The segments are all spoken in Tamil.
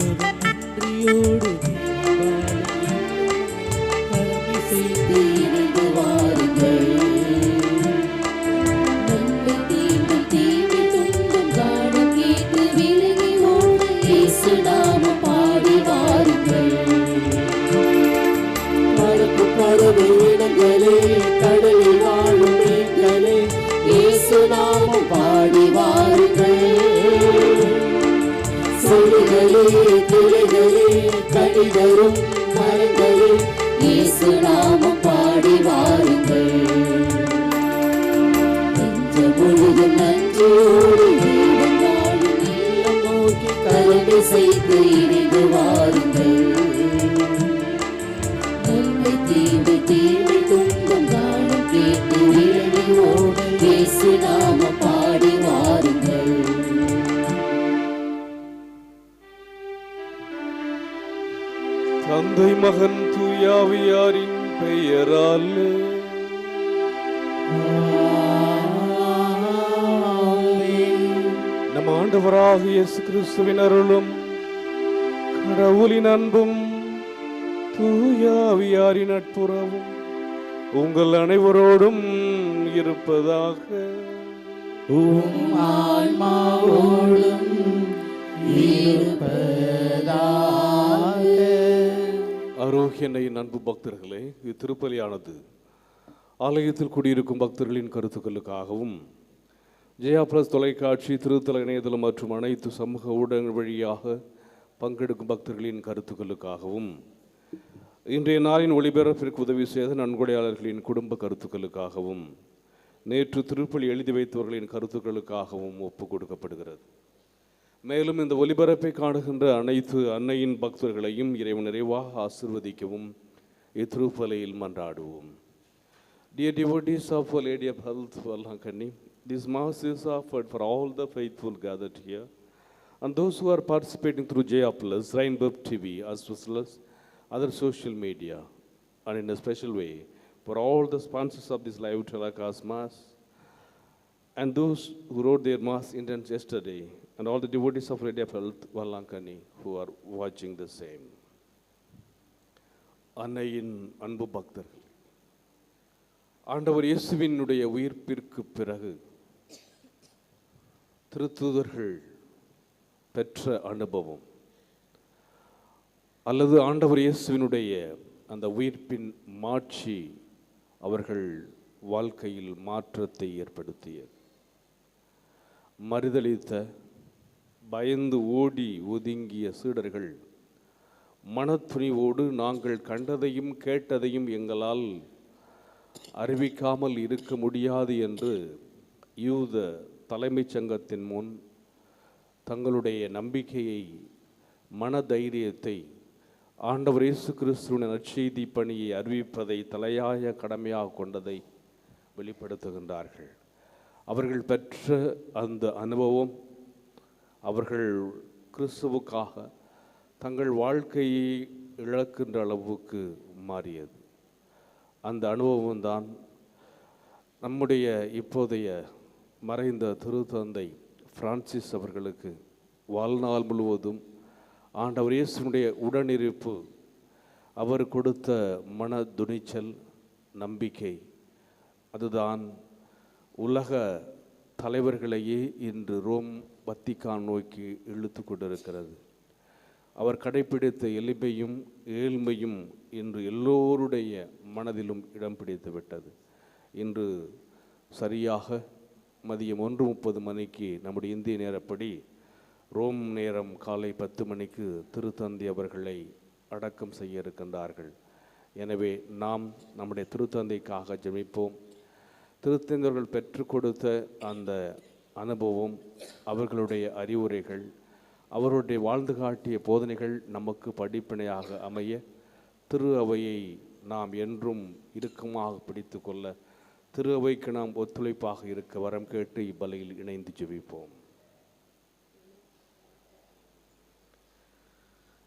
நன்றியோடு கடமை செய்து இணைந்து வாருங்கள். நன்மை தீமை தீமை துன்பம் காண கேட்டு விலகி ஓட இயேசு நாமம் பாடி வாருங்கள். பறக்கும் பறவை இனங்களே, கடலில் வாழும் மீன்களே, இயேசு நாமம் பாடி வாருங்கள். செடிகளே கிளைகளே கனிதரும் மரங்களே, இயேசு நாமம் பாடி வாருங்கள். நெஞ்சம் முழுதும் நன்றியோடு வீடும் வாழும் இல்லம் நோக்கி கடமை செய்து இணைந்து வாருங்கள். நன்மை தீமை தீமை துன்பம் காணும் கேட்டு விலகி ஓட இயேசு நாமம் பாடி வாருங்கள். தந்தை மகன் தூயாவியாரின் பெயரால் நம் ஆண்டவராக இயேசு கிறிஸ்துவின் அருளும் கடவுளின் அன்பும் தூயாவியாரின் நட்புறவும் உங்கள் அனைவரோடும் இருப்பதாக. ஆன்மாவோடும் ஆரோக்கியனையின் அன்பு பக்தர்களே, இத்திருப்பலியானது ஆலயத்தில் குடியிருக்கும் பக்தர்களின் கருத்துக்களுக்காகவும் ஜெயா பிளஸ் தொலைக்காட்சி, திருத்தல இணையதளம் மற்றும் அனைத்து சமூக ஊடகங்கள் வழியாக பங்கெடுக்கும் பக்தர்களின் கருத்துக்களுக்காகவும் இன்றைய நாளின் ஒளிபரப்பிற்கு உதவி செய்த நன்கொடையாளர்களின் குடும்ப கருத்துக்களுக்காகவும் நேற்று திருப்பலி எழுதி வைத்தவர்களின் கருத்துக்களுக்காகவும் ஒப்புக் கொடுக்கப்படுகிறது. மேலும் இந்த ஒலிபரப்பை காணுகின்ற அனைத்து அன்னையின் பக்தர்களையும் இறைவன் நிறைவாக ஆசிர்வதிக்கவும் இத்திருப்பலியில் மன்றாடுவோம். Dear devotees of Our Lady of Health, Vallankani, this Mass is offered for all the faithful gathered here and those who are participating through Jaya Plus, Rainbow TV, as well as other social media, and in a special way for all the sponsors of this live telecast Mass and those who wrote their Mass intents yesterday, and all the devotees of Lady of Health, Vallankani, who are watching the same. அன்னையின் அன்பு பக்தர்கள், ஆண்டவர் இயேசுவினுடைய உயிர்ப்பிற்கு பிறகு திருத்தூதர்கள் பெற்ற அனுபவம் அல்லது ஆண்டவர் இயேசுவினுடைய அந்த உயிர்ப்பின் மாட்சி அவர்கள் வாழ்க்கையில் மாற்றத்தை ஏற்படுத்தியது. மறுதலித்த, பயந்து ஓடி ஒதுங்கிய சீடர்கள் மனத்துணிவோடு நாங்கள் கண்டதையும் கேட்டதையும் எங்களால் அறிவிக்காமல் இருக்க முடியாது என்று யூத தலைமைச் சங்கத்தின் முன் தங்களுடைய நம்பிக்கையை, மனதைரியத்தை, ஆண்டவர் இயேசு கிறிஸ்துவின் நற்செய்தி பணியை அறிவிப்பதை தலையாய கடமையாக கொண்டதை வெளிப்படுத்துகின்றார்கள். அவர்கள் பெற்ற அந்த அனுபவம் அவர்கள் கிறிஸ்துவுக்காக தங்கள் வாழ்க்கையை இழக்கின்ற அளவுக்கு மாறியது. அந்த அனுபவம்தான் நம்முடைய இப்போதைய மறைந்த திருத்தந்தை பிரான்சிஸ் அவர்களுக்கு வாழ்நாள் முழுவதும் ஆண்டவர் இயேசுவினுடைய உடனிருப்பு, அவர் கொடுத்த மன துணிச்சல், நம்பிக்கை, அதுதான் உலக தலைவர்களையே இன்று ரோம் வத்திக்கான் நோக்கி இழுத்து கொண்டிருக்கிறது. அவர் கடைப்பிடித்த எளிமையும் ஏழ்மையும் இன்று எல்லோருடைய மனதிலும் இடம் பிடித்து விட்டது. இன்று சரியாக மதியம் 1:30 மணிக்கு நம்முடைய இந்திய நேரப்படி, ரோம் நேரம் காலை 10 மணிக்கு திருத்தந்தை அவர்களை அடக்கம் செய்ய இருக்கின்றார்கள். எனவே நாம் நம்முடைய திருத்தந்தைக்காக ஜெபிப்போம். திருத்தந்தையர்கள் பெற்றுக் கொடுத்த அந்த அனுபவம், அவர்களுடைய அறிவுரைகள், அவருடைய வாழ்ந்து காட்டிய போதனைகள் நமக்கு படிப்பினையாக அமைய திரு அவையை நாம் என்றும் இறுக்கமாக பிடித்து கொள்ள, திரு அவைக்கு நாம் ஒத்துழைப்பாக இருக்க வரம் கேட்டு இப்பலியில் இணைந்து ஜெபிப்போம்.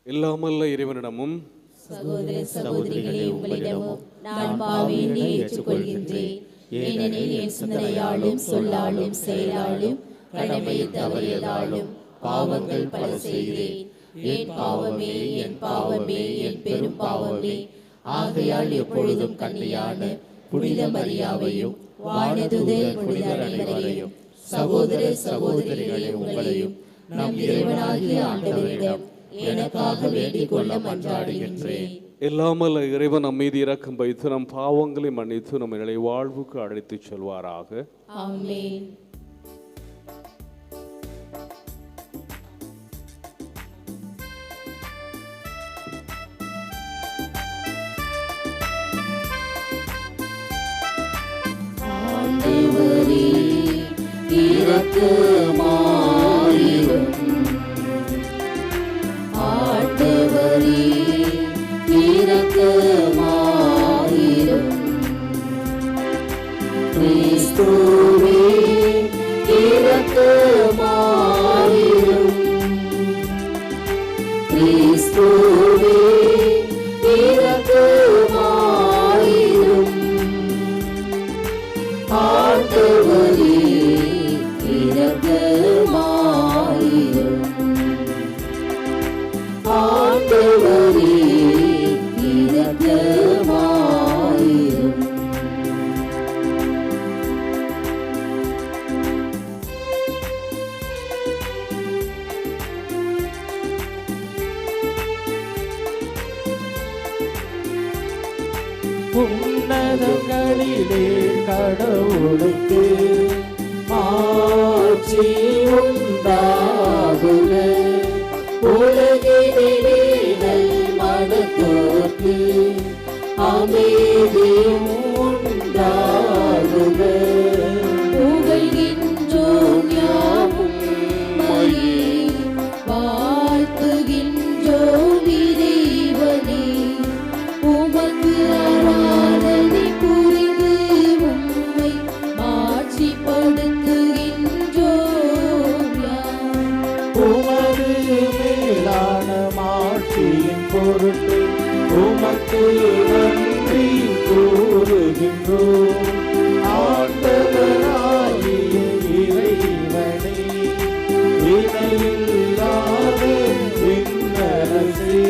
எல்லாமல்ல இறைவனிடமும் சகோதர சகோதரிகளே உங்களிடமும் நான் பாவியை ஏற்றுக்கொள்கின்றேன். ஏனெனில் என் சிந்தனையாலும் சொல்லாலும் செயலாலும் கடமையை தவறியதாலும் பாவங்கள் பல செய்தேன். என் பாவமே, என் பாவமே, என் பெரும் பாவமே. ஆகையால் எப்பொழுதும் கன்னியான புனித மரியாவையும் வானதூதர் புனிதர் அனைவரையும் சகோதர சகோதரிகளே உங்களையும் நம் இறைவனாகிய ஆண்டவரிடம் எனக்காக வேண்டிக் கொள்ள மன்றாடுகின்றேன். எல்லாமல்ல இறைவன் நம் மீது இரக்கம் வைத்து நம் பாவங்களை மன்னித்து நம்ம நிலை வாழ்வுக்கு அழைத்துச் செல்வாராக. ஆமென். ஆண்டவரே இரக்கமாயிரும். ஆண்டவரே இரக்கமாயிரும். கிறிஸ்துவே இரக்கமாயிரும். கிறிஸ்துவே இரக்கமாயிரும். ஆண்டவரே இரக்கமாயிரும். ஆண்டவரே இரக்கமாயிரும். உன்னதங்களிலே கடவுளுக்கு ஆட்சி உண்டாகுக. உலகினிலே மனத்தோர்க்கு அமைதியும் உண்டாகுக. புகழ்கின்றோம் யாவும் உம்மையே, வாழ்த்துகின்றோம் இறைவனே. உமக்கு ஆராதனை புரிந்து உம்மை மாட்சிப்படுத்துகின்றோம் யாம். உமது மேலான மாட்சியின் பொருட்டு உமக்கு நன்றி கூறுகின்றோம். ஆண்டவராகிய இறைவனே, இணையில்லாத விண்ணரசே,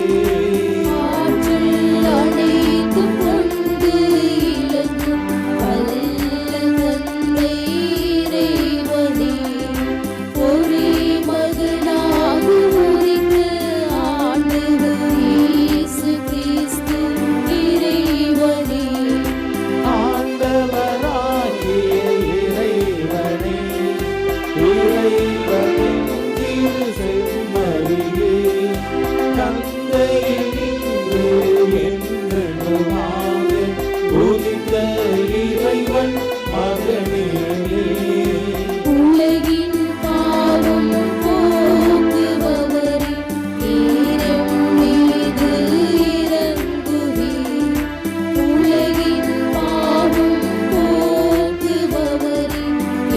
ஆற்றல் அனைத்தும் கொண்டு இலங்கும் வல்ல தந்தை இறைவனே, ஒரே மகனாக உதித்த ஆண்டவர் இயேசு கிறிஸ்து இறைவனே. ஆண்டவராகிய இறைவனே, இறைவனின் திரு செம்மறியே, தந்தையினின்று என்றென்றுமாக உதித்த இறைவன் மகனே, உலகின் பாவம் போக்குபவரே, ஈரம் மீது இறங்குவீர். உலகின் பாவம் போக்குபவரே,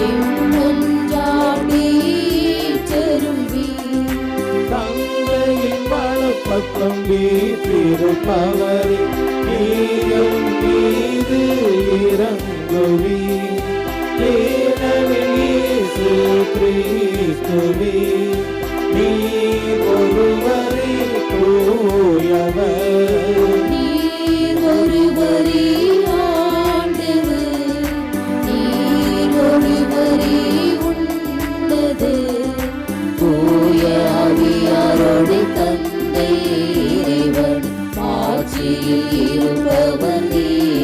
எம்மன்றாடி ஏற்றருள்வீர். தந்தையின் வலப்பக்கம் வீற்றிருப்பவரே, நீரும் மீது இறங்குவீர். ஏனெனில் இயேசு கிறிஸ்துவே, நீர் ஒருவரே தூயவர். நீர் ஒருவரே ஆண்டவர், நீர் ஒருவரே உன்னதர். தூய ஆவியாரோடு தந்தை இறைவன் ஆட்சியில் இருப்பவர் நீரே.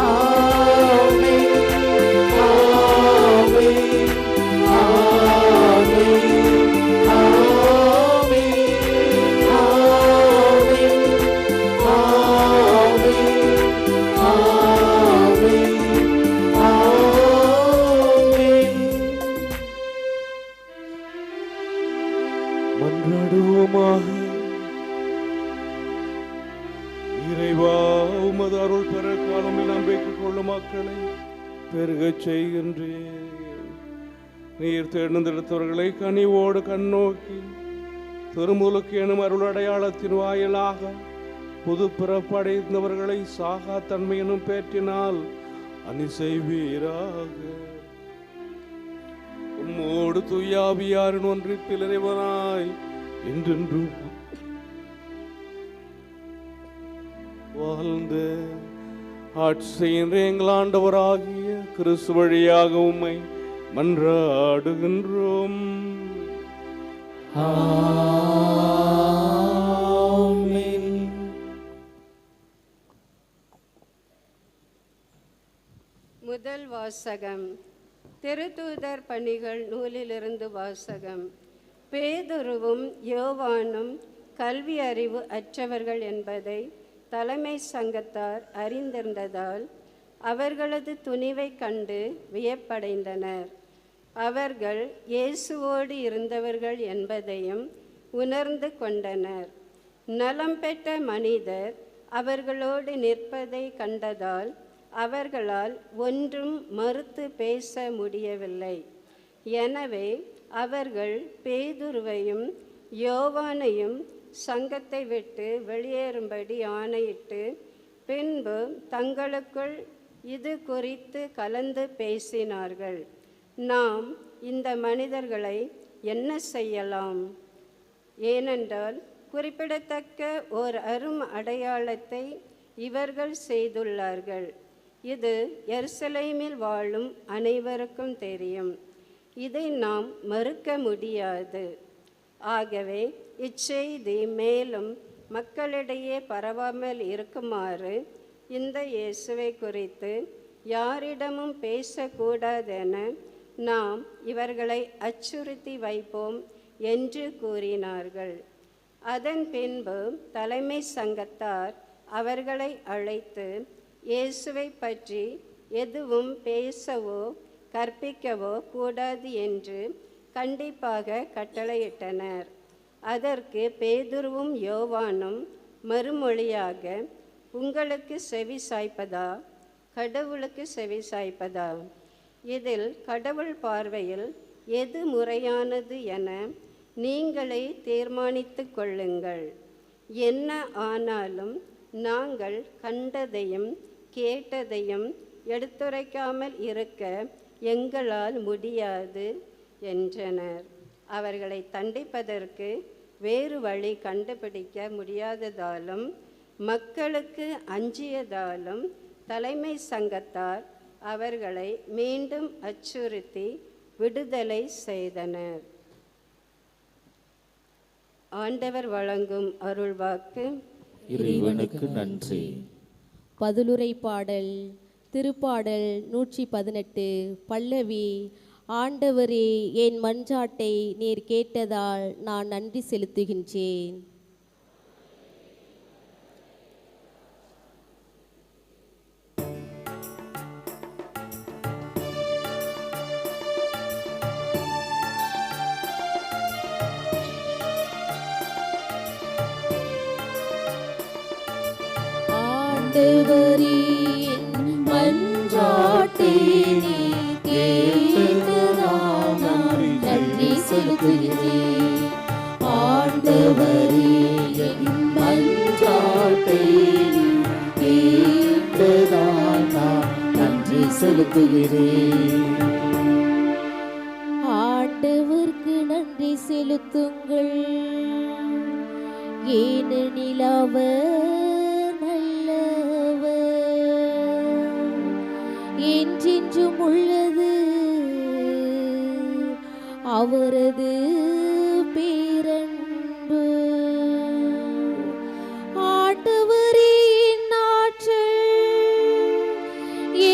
ஆமென், ஆமென், ஆமென், ஆமென், ஆமென், ஆமென், ஆமென். மன்றாடுவோமாக. இறைவா, உமது அருள் பெற காலம் நம்பிக்கை கொள்ளும் மக்களை பெருகச் செய்கின்றேன். நீர் தேர்ந்தெடுத்தவர்களை கனிவோடு கண்ணோக்கி திருமுழுக்கு எனும் அருள் அடையாளத்தின் வாயிலாக புது பிறப்படைந்தவர்களை சாகா தன்மை எனும் பேற்றினால் அணி செய்வீராக. உம்மோடு தூயாவியாரின் ஒன்றிப்பில் இறைவனாய் என்றென்றும் வாழ்ந்த ஆட்சி செய்கின்ற எங்கள் ஆண்டவராகிய கிறிஸ்து வழியாக உம்மை மன்றாடுகின்றோம். ஆமென். முதல் வாசகம். திருத்தூதர் பணிகள் நூலிலிருந்து வாசகம். பேதுருவும் யோவானும் கல்வி அறிவு அற்றவர்கள் என்பதை தலைமை சங்கத்தார் அறிந்திருந்ததால் அவர்களது துணிவை கண்டு வியப்படைந்தனர். அவர்கள் இயேசுவோடு இருந்தவர்கள் என்பதையும் உணர்ந்து கொண்டனர். நலம் பெற்ற மனிதர் அவர்களோடு நிற்பதை கண்டதால் அவர்களால் ஒன்றும் மறுத்து பேச முடியவில்லை. எனவே அவர்கள் பேதுருவையும் யோவானையும் சங்கத்தை விட்டு வெளியேறும்படி ஆணையிட்டு பின்பு தங்களுக்குள் இது குறித்து கலந்து பேசினார்கள். நாம் இந்த மனிதர்களை என்ன செய்யலாம்? ஏனென்றால் குறிப்பிடத்தக்க ஓர் அரும் அடையாளத்தை இவர்கள் செய்துள்ளார்கள். இது எருசலேமில் வாழும் அனைவருக்கும் தெரியும். இதை நாம் மறுக்க முடியாது. ஆகவே இச்செய்தி மேலும் மக்களிடையே பரவாமல் இருக்குமாறு இந்த இயேசுவை குறித்து யாரிடமும் பேசக்கூடாதென நாம் இவர்களை அச்சுறுத்தி வைப்போம் என்று கூறினார்கள். அதன் பின்பு தலைமை சங்கத்தார் அவர்களை அழைத்து இயேசுவை பற்றி எதுவும் பேசவோ கற்பிக்கவோ கூடாது என்று கண்டிப்பாக கட்டளையிட்டனர். அதற்கு பேதுருவும் யோவானும் மறுமொழியாக, உங்களுக்கு செவி சாய்ப்பதா கடவுளுக்கு செவி சாய்ப்பதா? இதில் கடவுள் பார்வையில் எது முறையானது என நீங்களே தீர்மானித்து கொள்ளுங்கள். என்ன ஆனாலும் நாங்கள் கண்டதையும் கேட்டதையும் எடுத்துரைக்காமல் இருக்க எங்களால் முடியாது என்றனர். அவர்களை தண்டிப்பதற்கு வேறு வழி கண்டுபிடிக்க முடியாததாலும் மக்களுக்கு அஞ்சியதாலும் தலைமை சங்கத்தார் அவர்களை மீண்டும் அச்சுறுத்தி விடுதலை செய்தனர். ஆண்டவர் வழங்கும் அருள்வாக்கு. இறைவனுக்கு நன்றி. பதிலுரை பாடல். திருப்பாடல் 118. பல்லவி. ஆண்டவரே, என் மன்றாட்டை நீர் கேட்டதால் நான் நன்றி செலுத்துகின்றேன். ஆண்டவரே, என் மன்றாட்டை நீர் கேட்டதால் நான் நன்றி செலுத்துகிறேன். ஆண்டவரே, என் மன்றாட்டை நீர் கேட்டதால் நான் நன்றி செலுத்துகிறேன். ஆண்டவருக்கு நன்றி செலுத்துங்கள், ஏனெனில் அவர் நல்லவர், என்றென்றும் உள்ளது அவரது பேரன்பு. ஆண்டவரே, என் ஆற்றல்,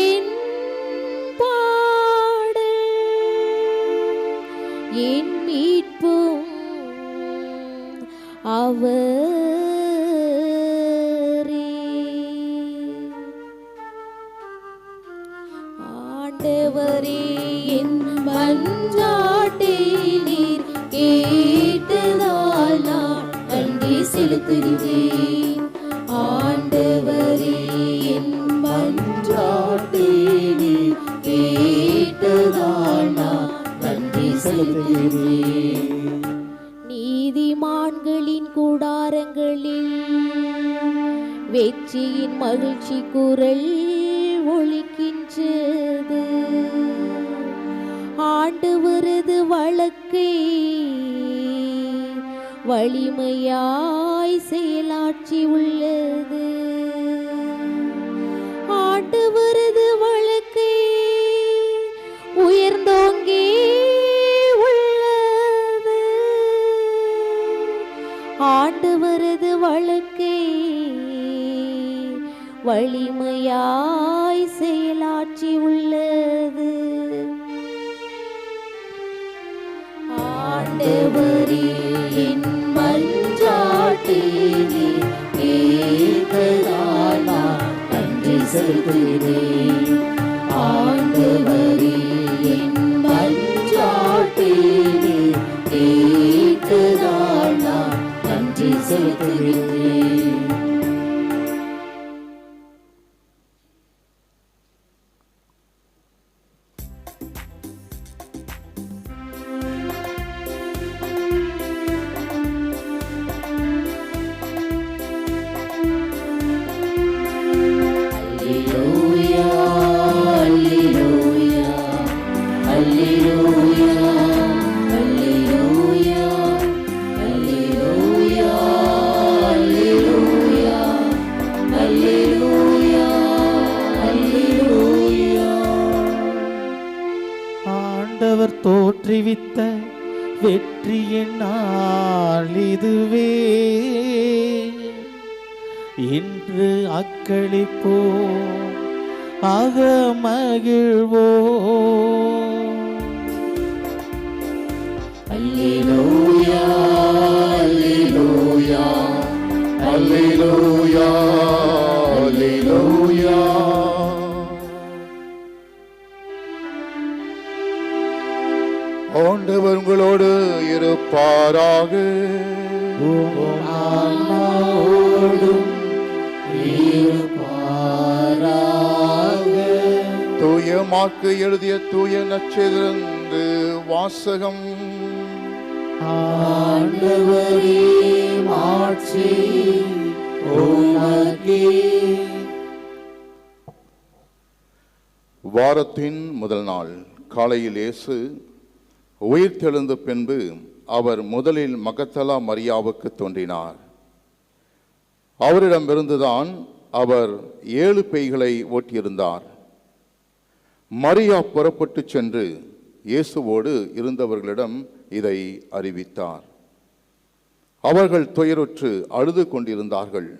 என் பாடல், என் மீட்பும் அவரே. ஆண்டவரே, என் மன்றாட்டை நீர் கேட்டதால் நான் நன்றி செலுத்துகிறேன். ஆண்டவரே, என் மன்றாட்டை நீர் கேட்டதால் நான் நன்றி செலுத்துகிறேன். நீதிமான்களின் கூடாரங்களில் வெற்றியின் மகிழ்ச்சி குரல் ஒலிக்கின்றது. ஆண்டவரது வழக்கை வலிமையாய் செயலாட்சி உள்ளது. ஆண்டவரது வழக்கை உயர்ந்தோங்கி உள்ளது. ஆண்டவரது வழக்கை வலிமையாய் செயலாட்சி உள்ளது. ஆண்டவரே என் மன்றாட்டினை கேட்டதால் நான் நன்றி செலுத்துகிறேன். ஆண்டவரே என் மன்றாட்டினை கேட்டதால் நான் நன்றி செலுத்துகிறேன். ஆண்டவர் தோற்றுவித்த வெற்றியின் நாள் இதுவே. இன்று அக்களிப்போம், அகமகிழ்வோம். அல்லேலூயா அல்லேலூயா அல்லேலூயா அல்லேலூயா. ஆண்டவர் உங்களோடு இருப்பாராக. உம் ஆன்மாவோடும் இருப்பாராக. தூய மாற்கு எழுதிய தூய நற்செய்திலிருந்து வாசகம். ஆண்டவரே மாட்சி உமக்கே. வாரத்தின் முதல் நாள் காலையில் இயேசு உயிர்த்தெழுந்த பின்பு அவர் முதலில் மகதலா மரியாவுக்கு தோன்றினார். அவரிடமிருந்துதான் அவர் 7 பேய்களை ஓட்டியிருந்தார். மரியா புறப்பட்டு சென்று இயேசுவோடு இருந்தவர்களிடம் இதை அறிவித்தார். அவர்கள் துயருற்று அழுது கொண்டிருந்தார்கள்.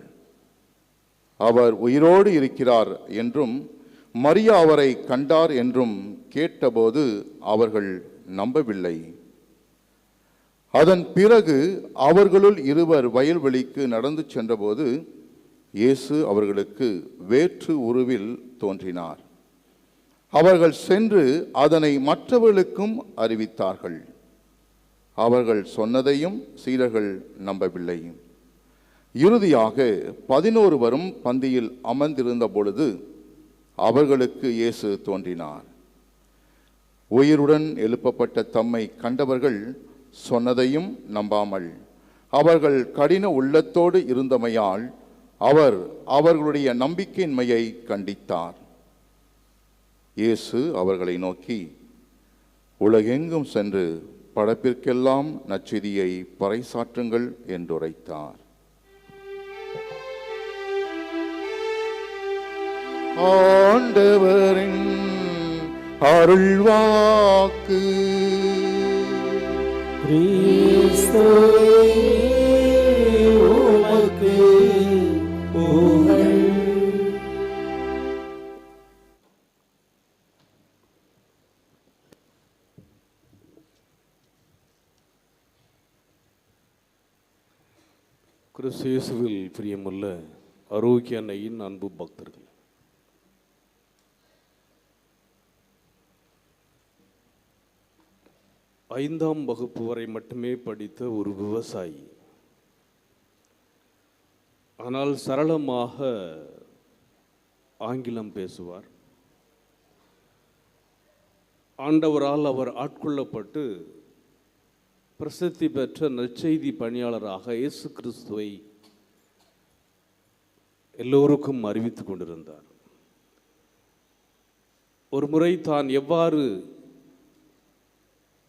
அவர் உயிரோடு இருக்கிறார் என்றும் மரியா அவரை கண்டார் என்றும் கேட்டபோது அவர்கள் நம்பவில்லை. அதன் பிறகு அவர்களுள் இருவர் வயல்வெளிக்கு நடந்து சென்றபோது இயேசு அவர்களுக்கு வேற்று உருவில் தோன்றினார். அவர்கள் சென்று அதனை மற்றவர்களுக்கும் அறிவித்தார்கள். அவர்கள் சொன்னதையும் சீடர்கள் நம்பவில்லை. இறுதியாக 11 பந்தியில் அமர்ந்திருந்த பொழுது அவர்களுக்கு இயேசு தோன்றினார். உயிருடன் எழுப்பப்பட்ட தம்மை கண்டவர்கள் சொன்னதையும் நம்பாமல் அவர்கள் கடின உள்ளத்தோடு இருந்தமையால் அவர் அவர்களுடைய நம்பிக்கையின்மையை கண்டித்தார். இயேசு அவர்களை நோக்கி, உலகெங்கும் சென்று படைப்பிற்கெல்லாம் நற்செய்தியை பறைசாற்றுங்கள் என்றுரைத்தார். ஆண்டவரின் அருள்வாக்கு. கிறிஸ்துவே உமக்கு புகழ். கிறிஸ்து இயேசுவில் பிரியமுள்ள ஆரோக்கிய அன்னையின் அன்பு பக்தர்கள், 5ஆம் வகுப்பு வரை மட்டுமே படித்த ஒரு விவசாயி, ஆனால் சரளமாக ஆங்கிலம் பேசுவார். ஆண்டவரால் அவர் ஆட்கொள்ளப்பட்டு பிரசித்தி பெற்ற நற்செய்தி பணியாளராக இயேசு கிறிஸ்துவை எல்லோருக்கும் அறிவித்துக் கொண்டிருந்தார். ஒரு முறை தான் எவ்வாறு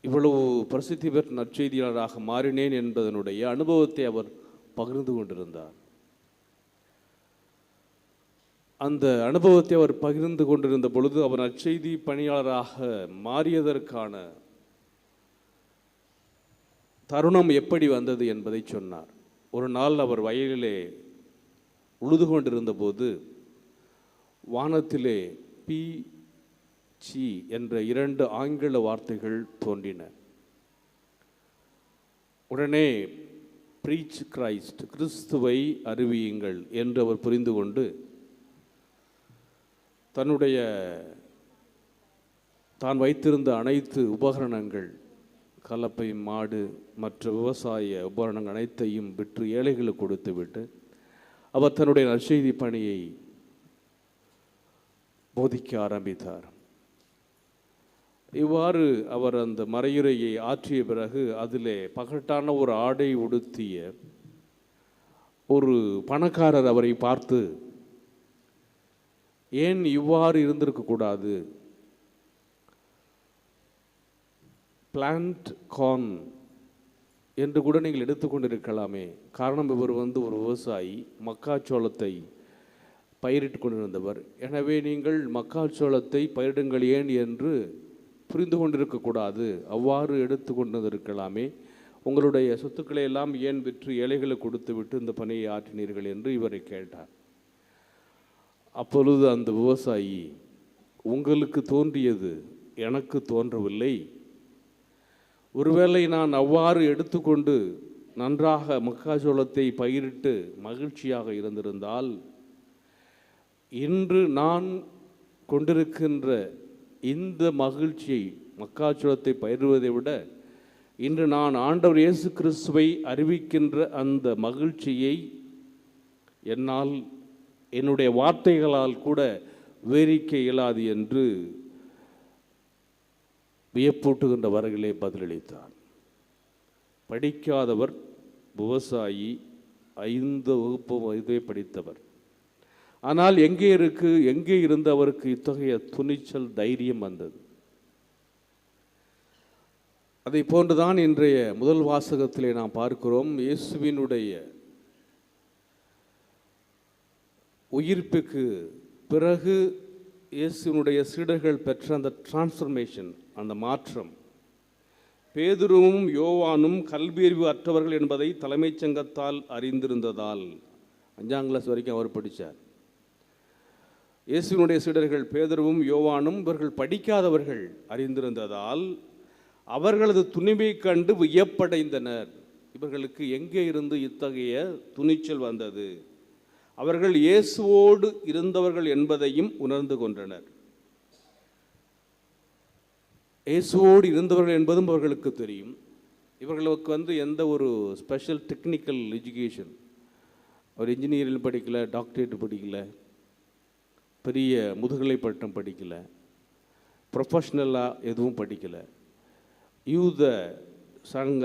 இவ்வளவு பிரசித்தி பெற்ற நற்செய்தியாளராக மாறினேன் என்பதனுடைய அனுபவத்தை அவர் பகிர்ந்து கொண்டிருந்தார். அந்த அனுபவத்தை அவர் பகிர்ந்து கொண்டிருந்த பொழுது அவர் நற்செய்தி பணியாளராக மாறியதற்கான தருணம் எப்படி வந்தது என்பதை சொன்னார். ஒரு நாள் அவர் வயலிலே உழுது கொண்டிருந்த போது வானத்திலே சி என்ற 2 ஆங்கில வார்த்தைகள் தோன்றின. உடனே ப்ரீச் கிரைஸ்ட், கிறிஸ்துவை அறிவியுங்கள் என்று அவர் புரிந்து கொண்டு தன்னுடைய தான் வைத்திருந்த அனைத்து உபகரணங்கள், கலப்பை, மாடு, மற்ற விவசாய உபகரணங்கள் அனைத்தையும் விற்று ஏழைகளுக்கு கொடுத்து விட்டு அவர் தன்னுடைய நற்செய்தி பணியை போதிக்க ஆரம்பித்தார். இவ்வாறு அவர் அந்த மறையுரையை ஆற்றிய பிறகு அதிலே பகட்டான ஒரு ஆடை உடுத்திய ஒரு பணக்காரர் அவரை பார்த்து, ஏன் இவ்வாறு இருந்திருக்கக்கூடாது, பிளான்ட் கார்ன் என்று கூட நீங்கள் எடுத்துக்கொண்டிருக்கலாமே. காரணம், இவர் ஒரு விவசாயி, மக்காச்சோளத்தை பயிரிட்டு கொண்டிருந்தவர். எனவே நீங்கள் மக்காச்சோளத்தை பயிரிடுங்கள் ஏன் என்று புரிந்து கொண்டிருக்கக்கூடாது, அவ்வாறு எடுத்து கொண்டிருக்கலாமே. உங்களுடைய சொத்துக்களை எல்லாம் ஏன் விற்று ஏழைகளுக்கு கொடுத்து விட்டு இந்த பணியை ஆற்றினீர்கள் என்று இவரை கேட்டார். அப்பொழுது அந்த விவசாயி, உங்களுக்கு தோன்றியது எனக்கு தோன்றவில்லை. ஒருவேளை நான் அவ்வாறு எடுத்துக்கொண்டு நன்றாக மக்காச்சோளத்தை பயிரிட்டு மகிழ்ச்சியாக இருந்திருந்தால், இன்று நான் கொண்டிருக்கின்ற இந்த மகிழ்ச்சியை, மக்காச்சோளத்தை பயிரிடுவதை விட இன்று நான் ஆண்டவர் இயேசு கிறிஸ்துவை அறிவிக்கின்ற அந்த மகிழ்ச்சியை என்னால் என்னுடைய வார்த்தைகளால் கூட விவரிக்க இயலாது என்று வியப்பூட்டுகின்ற வரையிலே பதிலளித்தார். படிக்காதவர், விவசாயி, 5 வகுப்பு வயதே படித்தவர். ஆனால் எங்கே இருந்து அவருக்கு இத்தகைய துணிச்சல், தைரியம் வந்தது? அதை போன்றுதான் இன்றைய முதல் வாசகத்திலே நாம் பார்க்கிறோம். இயேசுவினுடைய உயிர்ப்புக்கு பிறகு இயேசுவினுடைய சீடர்கள் பெற்ற அந்த டிரான்ஸ்ஃபர்மேஷன், அந்த மாற்றம். பேதுருவும் யோவானும் கல்வியறிவு அற்றவர்கள் என்பதை தலைமைச் சங்கத்தால் அறிந்திருந்ததால், 5ஆம் கிளாஸ் வரைக்கும் அவர் படித்தார். இயேசுவினுடைய சீடர்கள் பேதுருவும் யோவானும் இவர்கள் படிக்காதவர்கள் அறிந்திருந்ததால் அவர்களது துணிவை கண்டு வியப்படைந்தனர். இவர்களுக்கு எங்கே இருந்து இத்தகைய துணிச்சல் வந்தது? அவர்கள் இயேசுவோடு இருந்தவர்கள் என்பதையும் உணர்ந்து கொண்டனர். இயேசுவோடு இருந்தவர்கள் என்பதும் அவர்களுக்கு தெரியும். இவர்களுக்கு எந்த ஒரு ஸ்பெஷல் டெக்னிக்கல் எஜுகேஷன், ஒரு இன்ஜினியரிங் படிக்கலை, டாக்டரேட் படிக்கலை, பெரிய முதுகலை பட்டம் படிக்கலை, ப்ரொஃபஷ்னலாக எதுவும் படிக்கலை. யூத சங்க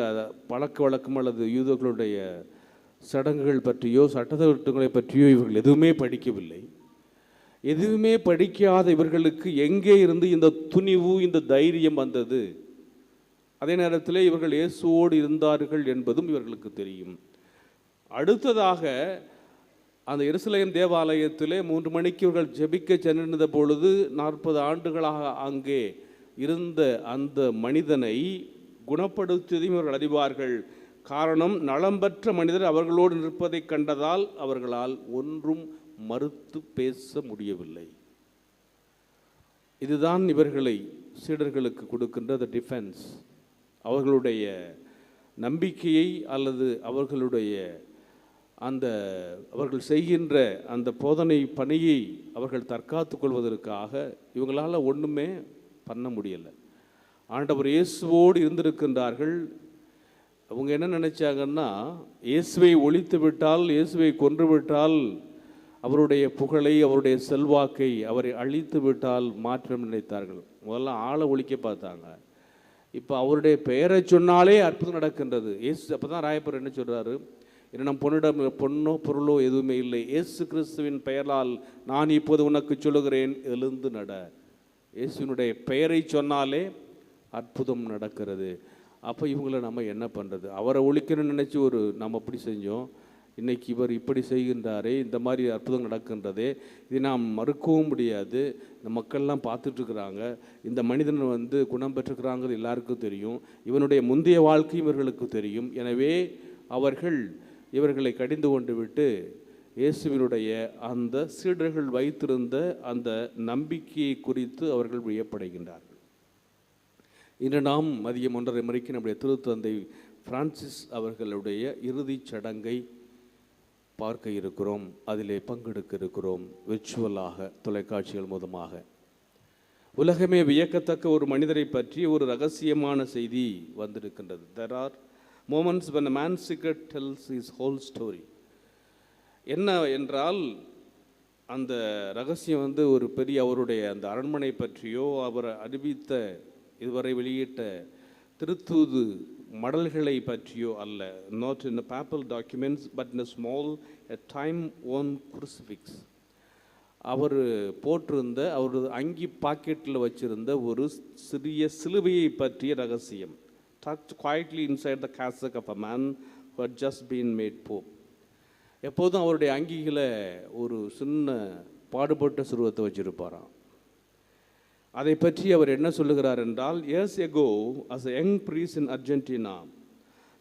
பழக்க வழக்கம் அல்லது யூதர்களுடைய சடங்குகள் பற்றியோ சட்டத்திட்டங்களை பற்றியோ இவர்கள் எதுவுமே படிக்கவில்லை. எதுவுமே படிக்காத இவர்களுக்கு எங்கே இருந்து இந்த துணிவு, இந்த தைரியம் வந்தது? அதே நேரத்தில் இவர்கள் இயேசுவோடு இருந்தார்கள் என்பதும் இவர்களுக்கு தெரியும். அடுத்ததாக அந்த எருசலேம் தேவாலயத்திலே 3 மணிக்கு இவர்கள் ஜெபிக்க சென்றிருந்த பொழுது 40 ஆண்டுகளாக அங்கே இருந்த அந்த மனிதனை குணப்படுத்தியதையும் இவர்கள் அறிவார்கள். காரணம், நலம்பற்ற மனிதர் அவர்களோடு நிற்பதை கண்டதால் அவர்களால் ஒன்றும் மறுத்து பேச முடியவில்லை. இதுதான் இவர்களை சீடர்களுக்கு கொடுக்கின்ற டிஃபென்ஸ். அவர்களுடைய நம்பிக்கையை அல்லது அவர்களுடைய அவர்கள் செய்கின்ற அந்த போதனை பணியை அவர்கள் தற்காத்து கொள்வதற்காக இவங்களால் ஒன்றுமே பண்ண முடியலை. ஆண்டவர் இயேசுவோடு இருந்திருக்கின்றார்கள். அவங்க என்ன நினைச்சாங்கன்னா, இயேசுவை ஒழித்து விட்டால், இயேசுவை கொன்று விட்டால் அவருடைய புகழை, அவருடைய செல்வாக்கை, அவரை அழித்து விட்டால் மாற்றம் நினைத்தார்கள். முதல்ல ஆளை ஒழிக்க பார்த்தாங்க. இப்போ அவருடைய பெயரை சொன்னாலே அற்புதம் நடக்கின்றது. இயேசு அப்போ தான் ராயப்பர் என்ன சொல்கிறாரு, என்னிடம் பொண்ணோ பொருளோ எதுவுமே இல்லை, இயேசு கிறிஸ்துவின் பெயரால் நான் இப்போது உனக்கு சொல்லுகிறேன், எழுந்து நட. இயேசுவினுடைய பெயரை சொன்னாலே அற்புதம் நடக்கிறது. அப்போ இவங்களை நம்ம என்ன பண்ணுறது? அவரை ஒழிக்கணும்னு நினச்சி நம்ம அப்படி செஞ்சோம், இன்றைக்கி இவர் இப்படி செய்கின்றாரே, இந்த மாதிரி அற்புதம் நடக்கின்றதே, இதை நாம் மறுக்கவும் முடியாது. இந்த மக்கள்லாம் பார்த்துட்ருக்குறாங்க, இந்த மனிதன் குணம் பெற்றுக்கிறாங்கிறது எல்லாருக்கும் தெரியும், இவனுடைய முந்தைய வாழ்க்கையும் இவர்களுக்கு தெரியும். எனவே அவர்கள் இவர்களை கடிந்து கொண்டு விட்டு இயேசுவினுடைய அந்த சீடர்கள் வைத்திருந்த அந்த நம்பிக்கையை குறித்து அவர்கள் வியப்படைகின்றார்கள். இன்று நாம் மதியம் 1:30 மணிக்கு நம்முடைய திருத்தந்தை பிரான்சிஸ் அவர்களுடைய இறுதிச் சடங்கை பார்க்க இருக்கிறோம், அதிலே பங்கெடுக்க இருக்கிறோம், விர்ச்சுவலாக, தொலைக்காட்சிகள் மூலமாக. உலகமே வியக்கத்தக்க ஒரு மனிதரை பற்றி ஒரு ரகசியமான செய்தி வந்திருக்கின்றது. There are moments when a man's secret tells his whole story. என்ன என்றால், அந்த ரகசியம் ஒரு பெரிய அவருடைய அந்த அரண்மனை பற்றியோ அவர் அறிவித்த இதுவரை வெளியிட்ட திருத்தூது மடல்களை பற்றியோ அல்ல. not in the papal documents but in a small a time-worn crucifix. அவர் போட்டிருந்த அவரது அங்கி பாக்கெட்டில் வச்சிருந்த ஒரு சிறிய சிலுவையை பற்றிய ரகசியம், tucked quietly inside the cassock of a man who had just been made pope. எப்போதும் அவருடைய அங்கிகளை ஒரு சின்ன பாடுபட்ட சுருவத்தை வச்சிருப்பாராம். அதை பற்றி அவர் என்ன சொல்லுகிறார் என்றால், years ago as a young priest in Argentina,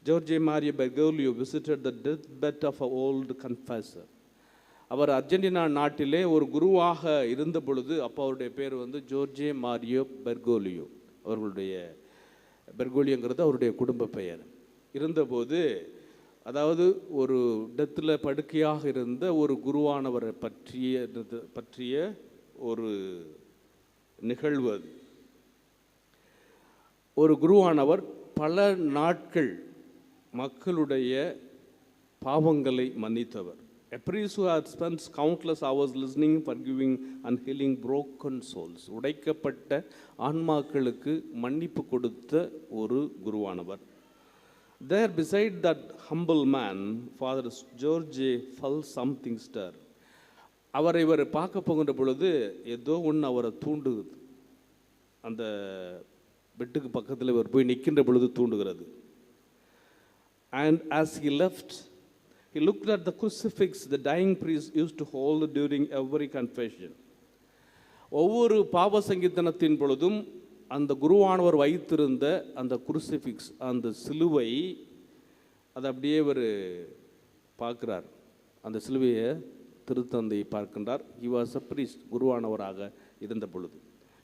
Jorge Mario Bergoglio visited the deathbed of an old confessor. அவர் அர்ஜென்டினா நாட்டிலே ஒரு குருவாக இருந்த பொழுது, அப்போ அவருடைய பேர் ஜோர்ஜே மாரியோ பெர்கோலியோ, அவர்களுடைய பெர்கோலியோங்கிறது அவருடைய குடும்ப பெயர். இருந்தபோது, அதாவது ஒரு டெத்தில் படுக்கையாக இருந்த ஒரு குருவானவரை பற்றிய ஒரு நிகழ்வு. ஒரு குருவானவர் பல நாட்கள் மக்களுடைய பாவங்களை மன்னித்தவர். A priest who had spent countless hours listening, forgiving and healing broken souls. உடைக்கப்பட்ட ஆன்மாக்களுக்கு மன்னிப்பு கொடுத்த ஒரு குருவானவர். There beside that humble man, Father George felt something stir. அவரை இவர் பார்க்க போகின்ற பொழுது ஏதோ ஒன்று அவரை தூண்டுது. அந்த பெட்டுக்கு பக்கத்தில் இவர் போய் நிற்கின்ற பொழுது தூண்டுகிறது. And as he left, he looked at the crucifix the dying priest used to hold during every confession. ஒவ்வொரு பாவ சங்கீர்த்தனத்தின் பொழுதும் அந்த குருவானவர் வைத்திருந்த அந்த குருசிஃபிக்ஸ், அந்த சிலுவை, அதை அப்படியே இவர் பார்க்குறார். அந்த சிலுவையை திருத்தந்தை பார்க்கின்றார். He was a priest, குருவானவராக இருந்த பொழுது.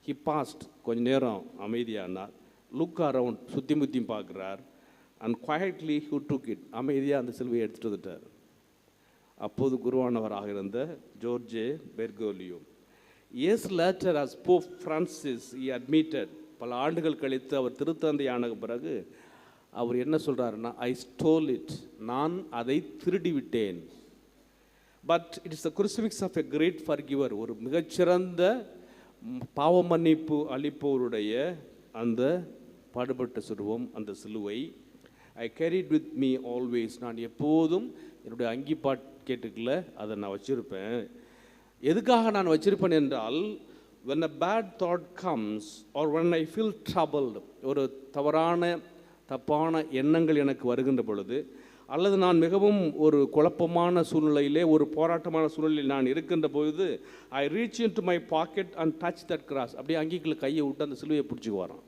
He passed, கொஞ்ச நேரம் அமைதியானார். Look around, சுற்றி முத்தியும் பார்க்குறார். And quietly he took it, அமைதியாக அந்த சிலுவையை எடுத்துகிட்டு வந்துட்டார். அப்போது குருவானவராக இருந்த ஜோர்ஜே Bergoglio. Years later, as Pope Francis, he admitted, பல ஆண்டுகள் கழித்து அவர் திருத்தந்தை ஆன பிறகு அவர் என்ன சொல்கிறாருன்னா, I stole it, நான் அதை திருடி விட்டேன். But it is the crucifix of a great forgiver, ஒரு மிகச்சிறந்த பாவ மன்னிப்பு அளிப்பவருடைய அந்த பாடுபட்ட சுருவம், அந்த சிலுவை. I carried with me always, நான் எப்போதும் என்னுடைய அங்கி பாக்கெட்டுக்குள்ள அதை நான் வச்சுருப்பேன். எதுக்காக நான் வச்சிருப்பேன் என்றால், when a bad thought comes or when I feel troubled, ஒரு தப்பான எண்ணங்கள் எனக்கு வருகின்ற பொழுது, அல்லது நான் மிகவும் ஒரு குழப்பமான சூழ்நிலையிலே, ஒரு போராட்டமான சூழ்நிலையில் நான் இருக்கின்ற பொழுது, I reach into my pocket and touch that cross. அப்படியே அங்கிக்குள்ள கையை விட்டு அந்த சிலுவையை பிடிச்சிக்கு வரான்.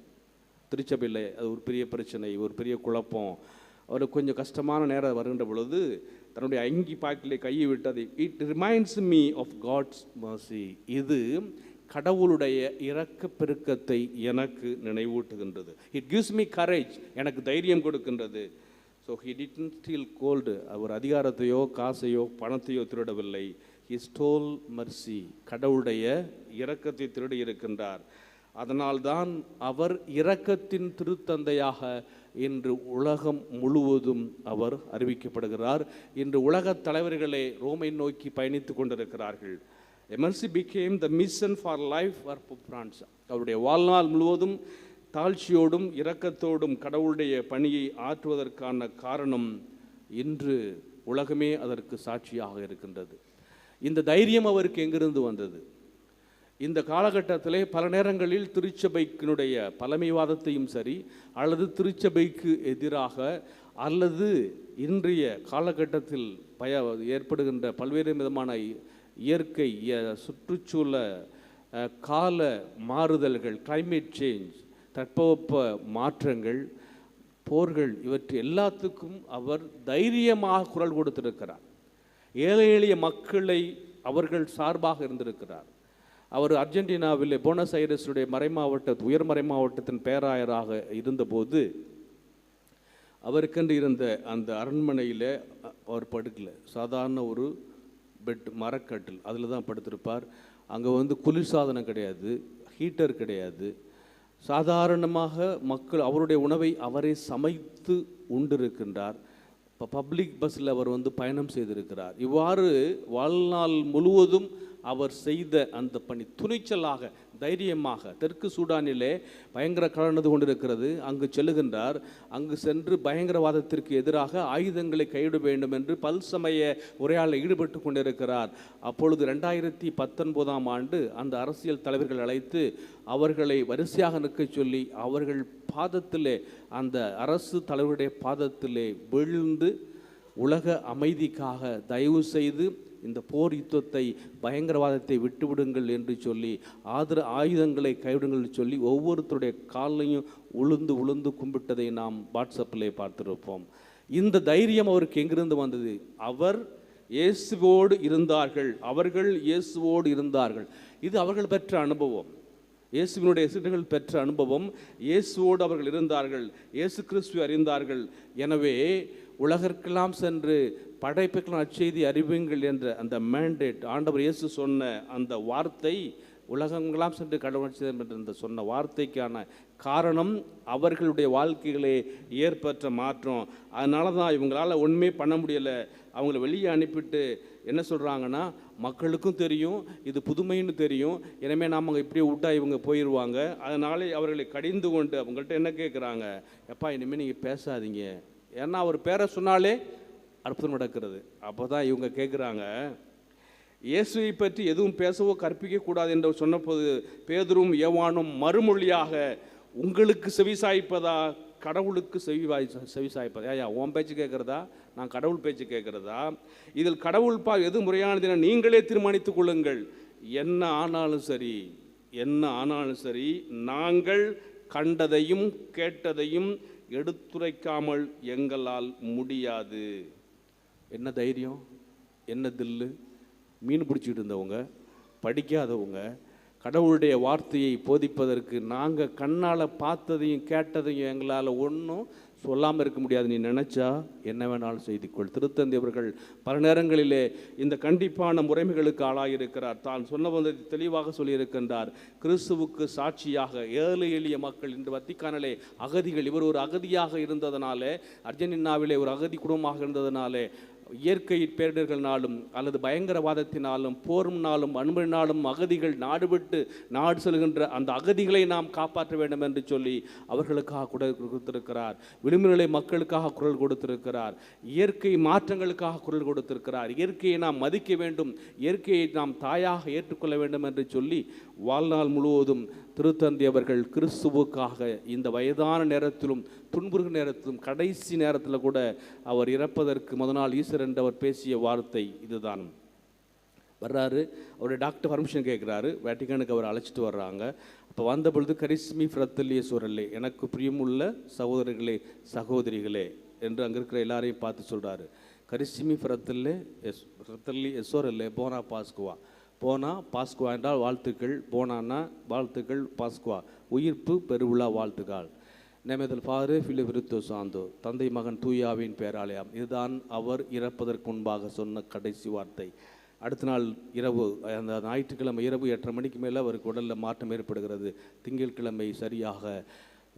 திருச்சபையில் அது ஒரு பெரிய பிரச்சனை, ஒரு பெரிய குழப்பம், ஒரு கொஞ்சம் கஷ்டமான நேரம் வருகின்ற பொழுது தன்னுடைய அங்கி பாக்கிலே கையை விட்டது. It reminds me of God's mercy. இது கடவுளுடைய இரக்க பெருக்கத்தை எனக்கு நினைவூட்டுகின்றது. இட் கிவ்ஸ் மீ கரேஜ், எனக்கு தைரியம் கொடுக்கின்றது. So he didn't steal gold, அவர் அதிகாரத்தையோ காசையோ பணத்தையோ திருடவில்லை. ஹி ஸ்டோல் மர்சி, கடவுளுடைய இரக்கத்தை திருடி இருக்கின்றார். அதனால்தான் அவர் இரக்கத்தின் திருத்தந்தையாக இன்று உலகம் முழுவதும் அவர் அறிவிக்கப்படுகிறார். இன்று உலகத் தலைவர்களே ரோமை நோக்கி பயணித்து கொண்டிருக்கிறார்கள். எமர்சி became the mission for life for Pope Francis. அவருடைய வாழ்நாள் முழுவதும் தாழ்ச்சியோடும் இரக்கத்தோடும் கடவுளுடைய பணியை ஆற்றுவதற்கான காரணம் இன்று உலகமே அதற்கு சாட்சியாக இருக்கின்றது. இந்த தைரியம் அவருக்கு எங்கிருந்து வந்தது? இந்த காலகட்டத்திலே பல நேரங்களில் திருச்சபைக்கினுடைய பழமைவாதத்தையும் சரி, அல்லது திருச்சபைக்கு எதிராக, அல்லது இன்றைய காலகட்டத்தில் ஏற்படுகின்ற பல்வேறு விதமான இயற்கை சுற்றுச்சூழல் கால மாறுதல்கள், கிளைமேட் சேஞ்ச், தட்பவெப்ப மாற்றங்கள், போர்கள், இவற்றை எல்லாத்துக்கும் அவர் தைரியமாக குரல் கொடுத்திருக்கிறார். ஏழை எளிய மக்களை அவர்கள் சார்பாக இருந்திருக்கிறார். அவர் அர்ஜென்டினாவில் போனஸ் ஐரஸுடைய உயர் மறை மாவட்டத்தின் பேராயராக இருந்தபோது அவருக்கென்று இருந்த அந்த அரண்மனையில் அவர் படுக்கலை. சாதாரண ஒரு பெட், மரக்கட்டில், அதில் தான் படுத்திருப்பார். அங்கே குளிர்சாதனம் கிடையாது, ஹீட்டர் கிடையாது. சாதாரணமாக மக்கள் அவருடைய உணவை அவரே சமைத்து உண்டிருக்கின்றார். இப்போ பப்ளிக் பஸ்ஸில் அவர் பயணம் செய்திருக்கிறார். இவ்வாறு வாழ்நாள் முழுவதும் அவர் செய்த அந்த பணி துணிச்சலாக, தைரியமாக, தெற்கு சூடானிலே பயங்கர கலந்து கொண்டிருக்கிறது. அங்கு செல்லுகின்றார். அங்கு சென்று பயங்கரவாதத்திற்கு எதிராக ஆயுதங்களை கைவிட வேண்டும் என்று பல்சமய உரையாடலில் ஈடுபட்டு கொண்டிருக்கிறார். அப்பொழுது 2019ஆம் ஆண்டு அந்த அரசியல் தலைவர்கள் அழைத்து அவர்களை வரிசையாக நிற்கச் சொல்லி அவர்கள் பாதத்திலே, அந்த அரசு தலைவருடைய பாதத்திலே விழுந்து, உலக அமைதிக்காக தயவு செய்து இந்த போர் யுத்தத்தை, பயங்கரவாதத்தை விட்டுவிடுங்கள் என்று சொல்லி, ஆயுதங்களை கைவிடுங்கள் சொல்லி ஒவ்வொருத்தருடைய காலையும் உளுந்து கும்பிட்டதை நாம் வாட்ஸ்அப்பிலே பார்த்திருப்போம். இந்த தைரியம் அவருக்கு எங்கிருந்து வந்தது? அவர் இயேசுவோடு இருந்தார்கள், அவர்கள் இயேசுவோடு இருந்தார்கள். இது அவர்கள் பெற்ற அனுபவம், இயேசுவினுடைய சீடர்கள் பெற்ற அனுபவம். இயேசுவோடு அவர்கள் இருந்தார்கள், இயேசு கிறிஸ்துவை அறிந்தார்கள். எனவே உலகற்கெல்லாம் சென்று படைப்புக்கெல்லாம் அச்செய்தி அறிவியுங்கள் என்ற அந்த மேண்டேட், ஆண்டவர் இயேசு சொன்ன அந்த வார்த்தை, உலகங்களாம் சென்று கடவுள் என்று சொன்ன வார்த்தைக்கான காரணம் அவர்களுடைய வாழ்க்கைகளே ஏற்பட்ட மாற்றம். அதனால தான் இவங்களால் ஒன்றுமே பண்ண முடியலை. அவங்கள வெளியே அனுப்பிட்டு என்ன சொல்கிறாங்கன்னா, மக்களுக்கும் தெரியும் இது புதுமைன்னு தெரியும், எனவே நாம் அங்கே இப்படியே விட்டா இவங்க போயிடுவாங்க. அதனாலே அவர்களை கடிந்து கொண்டு அவங்கள்ட்ட என்ன கேட்குறாங்க, எப்பா இனிமேல் நீங்கள் பேசாதீங்க, ஏன்னா அவர் பேரை சொன்னாலே அற்புதம் நடக்கிறது. அப்போ தான் இவங்க கேட்குறாங்க, இயேசுவை பற்றி எதுவும் பேசவோ கற்பிக்க கூடாது என்று சொன்னபோது பேதுரும் யோவானும் மறுமொழியாக, உங்களுக்கு செவிசாய்ப்பதா கடவுளுக்கு செவிசாய்ப்பதா? ஐயா உன் பேச்சு கேட்குறதா, நான் கடவுள் பேச்சு கேட்குறதா? இதில் கடவுள் எது முறையானது என நீங்களே தீர்மானித்துக் கொள்ளுங்கள். என்ன ஆனாலும் சரி நாங்கள் கண்டதையும் கேட்டதையும் எடுத்துரைக்காமல் எங்களால் முடியாது. என்ன தைரியம், என்ன தில்லு! மீன் பிடிச்சிட்டு இருந்தவங்க, படிக்காதவங்க, கடவுளுடைய வார்த்தையை போதிப்பதற்கு நாங்கள் கண்ணால் பார்த்ததையும் கேட்டதையும் எங்களால் ஒன்றும் சொல்லாமல் இருக்க முடியாது. நீ நினச்சா என்ன வேணாலும் செய்திக்கொள். திருத்தந்தை அவர்கள் பல நேரங்களிலே இந்த கண்டிப்பான முறைமைகளுக்கு ஆளாகியிருக்கிறார். தான் சொன்ன வந்ததை தெளிவாக சொல்லியிருக்கின்றார். கிறிஸ்துவுக்கு சாட்சியாக ஏழை எளிய மக்கள், இன்று வத்திக்கானிலே அகதிகள், இவர் ஒரு அகதியாக இருந்ததனாலே, அர்ஜென்டினாவிலே ஒரு அகதி குடும்பமாக இருந்ததனாலே, இயற்கை பேரிடர்களாலும் அல்லது பயங்கரவாதத்தினாலும் போரினாலும் அன்புனாலும் அகதிகள் நாடு விட்டு நாடு செல்கின்ற அந்த அகதிகளை நாம் காப்பாற்ற வேண்டும் என்று சொல்லி அவர்களுக்காக குரல் கொடுத்திருக்கிறார். விளிம்புநிலை மக்களுக்காக குரல் கொடுத்திருக்கிறார். இயற்கை மாற்றங்களுக்காக குரல் கொடுத்திருக்கிறார். இயற்கையை நாம் மதிக்க வேண்டும், இயற்கையை நாம் தாயாக ஏற்றுக்கொள்ள வேண்டும் என்று சொல்லி வாழ்நாள் முழுவதும் திருத்தந்தை அவர்கள் கிறிஸ்துவுக்காக இந்த வயதான நேரத்திலும் துன்புறுகிற நேரத்திலும் கடைசி நேரத்தில் கூட அவர் இறப்பதற்கு முதல் நாள் ஈஸ்வர் என்று அவர் பேசிய வார்த்தை இதுதான். வர்றாரு, அவருடைய டாக்டர் பர்மிஷன் கேட்குறாரு, வேட்டிக்கானுக்கு அவர் அழைச்சிட்டு வர்றாங்க. அப்போ வந்த பொழுது கரிஸ்மி ஃப்ரத்தல்லிய சூரல்லே, எனக்கு பிரியமுள்ள சகோதரர்களே சகோதரிகளே என்று அங்கே இருக்கிற எல்லாரையும் பார்த்து சொல்கிறாரு. கரிஸ்மி ஃப்ரத்தல்லே எஸ்வரல்லே போனா பாஸ்குவா. போனா பாஸ்குவா என்றால் வாழ்த்துக்கள், போனான்னா வாழ்த்துக்கள், பாஸ்குவா உயிர்ப்பு பெருவிழா வாழ்த்துக்கள். நேமேதல் ஃபாதர் ஃபிலிபிரித்தோ சாந்தோ, தந்தை மகன் தூயாவின் பேராலயம். இதுதான் அவர் இறப்பதற்கு முன்பாக சொன்ன கடைசி வார்த்தை. அடுத்த நாள் இரவு, அந்த ஞாயிற்றுக்கிழமை இரவு 8:30 மணிக்கு மேலே அவருக்கு உடலில் மாற்றம் ஏற்படுகிறது. திங்கட்கிழமை சரியாக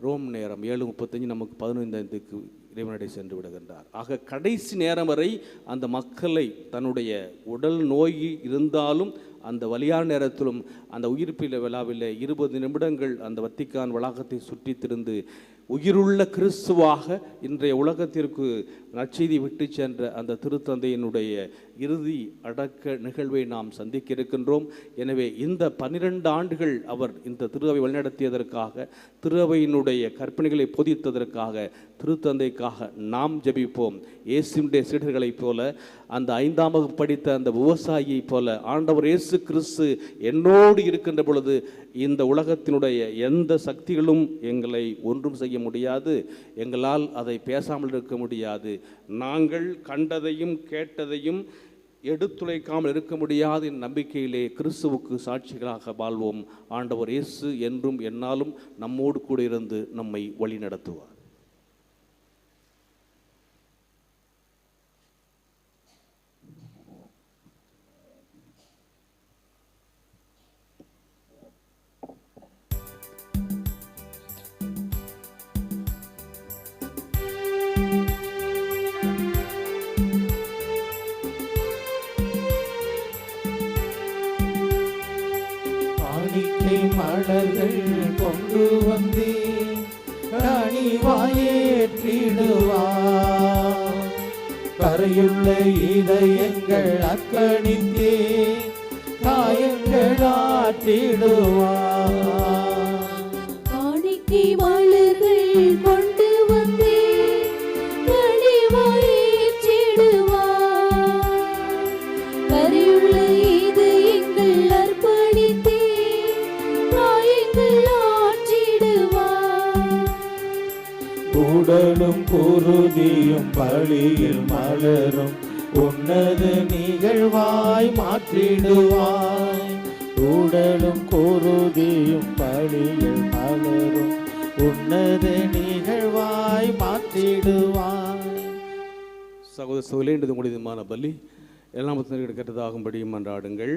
ரோம் நேரம் 7:35, நமக்கு 15:05 இறைவனடை சென்று விடுகின்றார். ஆக கடைசி நேரம் வரை அந்த மக்களை, தன்னுடைய உடல் நோய் இருந்தாலும் அந்த வலியான நேரத்திலும் அந்த உயிர்ப்பில் விழாவில் 20 நிமிடங்கள் அந்த வத்திக்கான் வளாகத்தை சுற்றி திருந்து உயிருள்ள கிறிஸ்துவாக இன்றைய உலகத்திற்கு நற்செய்தி விட்டு சென்ற அந்த திருத்தந்தையினுடைய இறுதி அடக்க நிகழ்வை நாம் சந்திக்க இருக்கின்றோம். எனவே இந்த 12 ஆண்டுகள் அவர் இந்த திருவை வழிநடத்தியதற்காக, திருவையினுடைய கற்பனைகளை பொதித்ததற்காக, திருத்தந்தைக்காக நாம் ஜெபிப்போம். இயேசுடைய சீடர்களைப் போல, அந்த 5ஆம் வகுப்பு படித்த அந்த விவசாயியைப் போல, ஆண்டவர் இயேசு கிறிஸ்து என்னோடு இருக்கின்ற பொழுது இந்த உலகத்தினுடைய எந்த சக்திகளும் எங்களை ஒன்றும் செய்ய முடியாது, எங்களால் அதை பேசாமல் இருக்க முடியாது. நாங்கள் கண்டதையும் கேட்டதையும் எடுத்துரைக்காமல் இருக்க முடியாது என் நம்பிக்கையிலே கிறிஸ்துவுக்கு சாட்சிகளாக வாழ்வோம். ஆண்டவர் இயேசு என்றும் என்னாலும் நம்மோடு கூட இருந்து நம்மை வழி நடத்துவார். காணிக்கை மலர்கள் கொண்டு வந்தே கனிவாயேற்றிடுவார். கரையுள்ள இதயங்கள் அர்ப்பணித்தே காயங்கள் ஆற்றிடுவார். காணிக்கை மலர்கள் கொண்டு வந்தே கனிவாயேற்றிடுவார். கரையுள்ள இதயங்கள் அர்ப்பணித்தே காயங்கள் ஆற்றிடுவார். உடலும் குருதியும் பலியில் மலரும் உன்னத நிகழ்வாய் மாற்றிடுவாய். உடலும் குருதியும் பலியில் மலரும் உன்னத நிகழ்வாய் மாற்றிடுவாய். சகோதர சகோதரே, முடிதமான பலி எல்லாம் கேட்டதாகும்படி மன்றாடுங்கள்.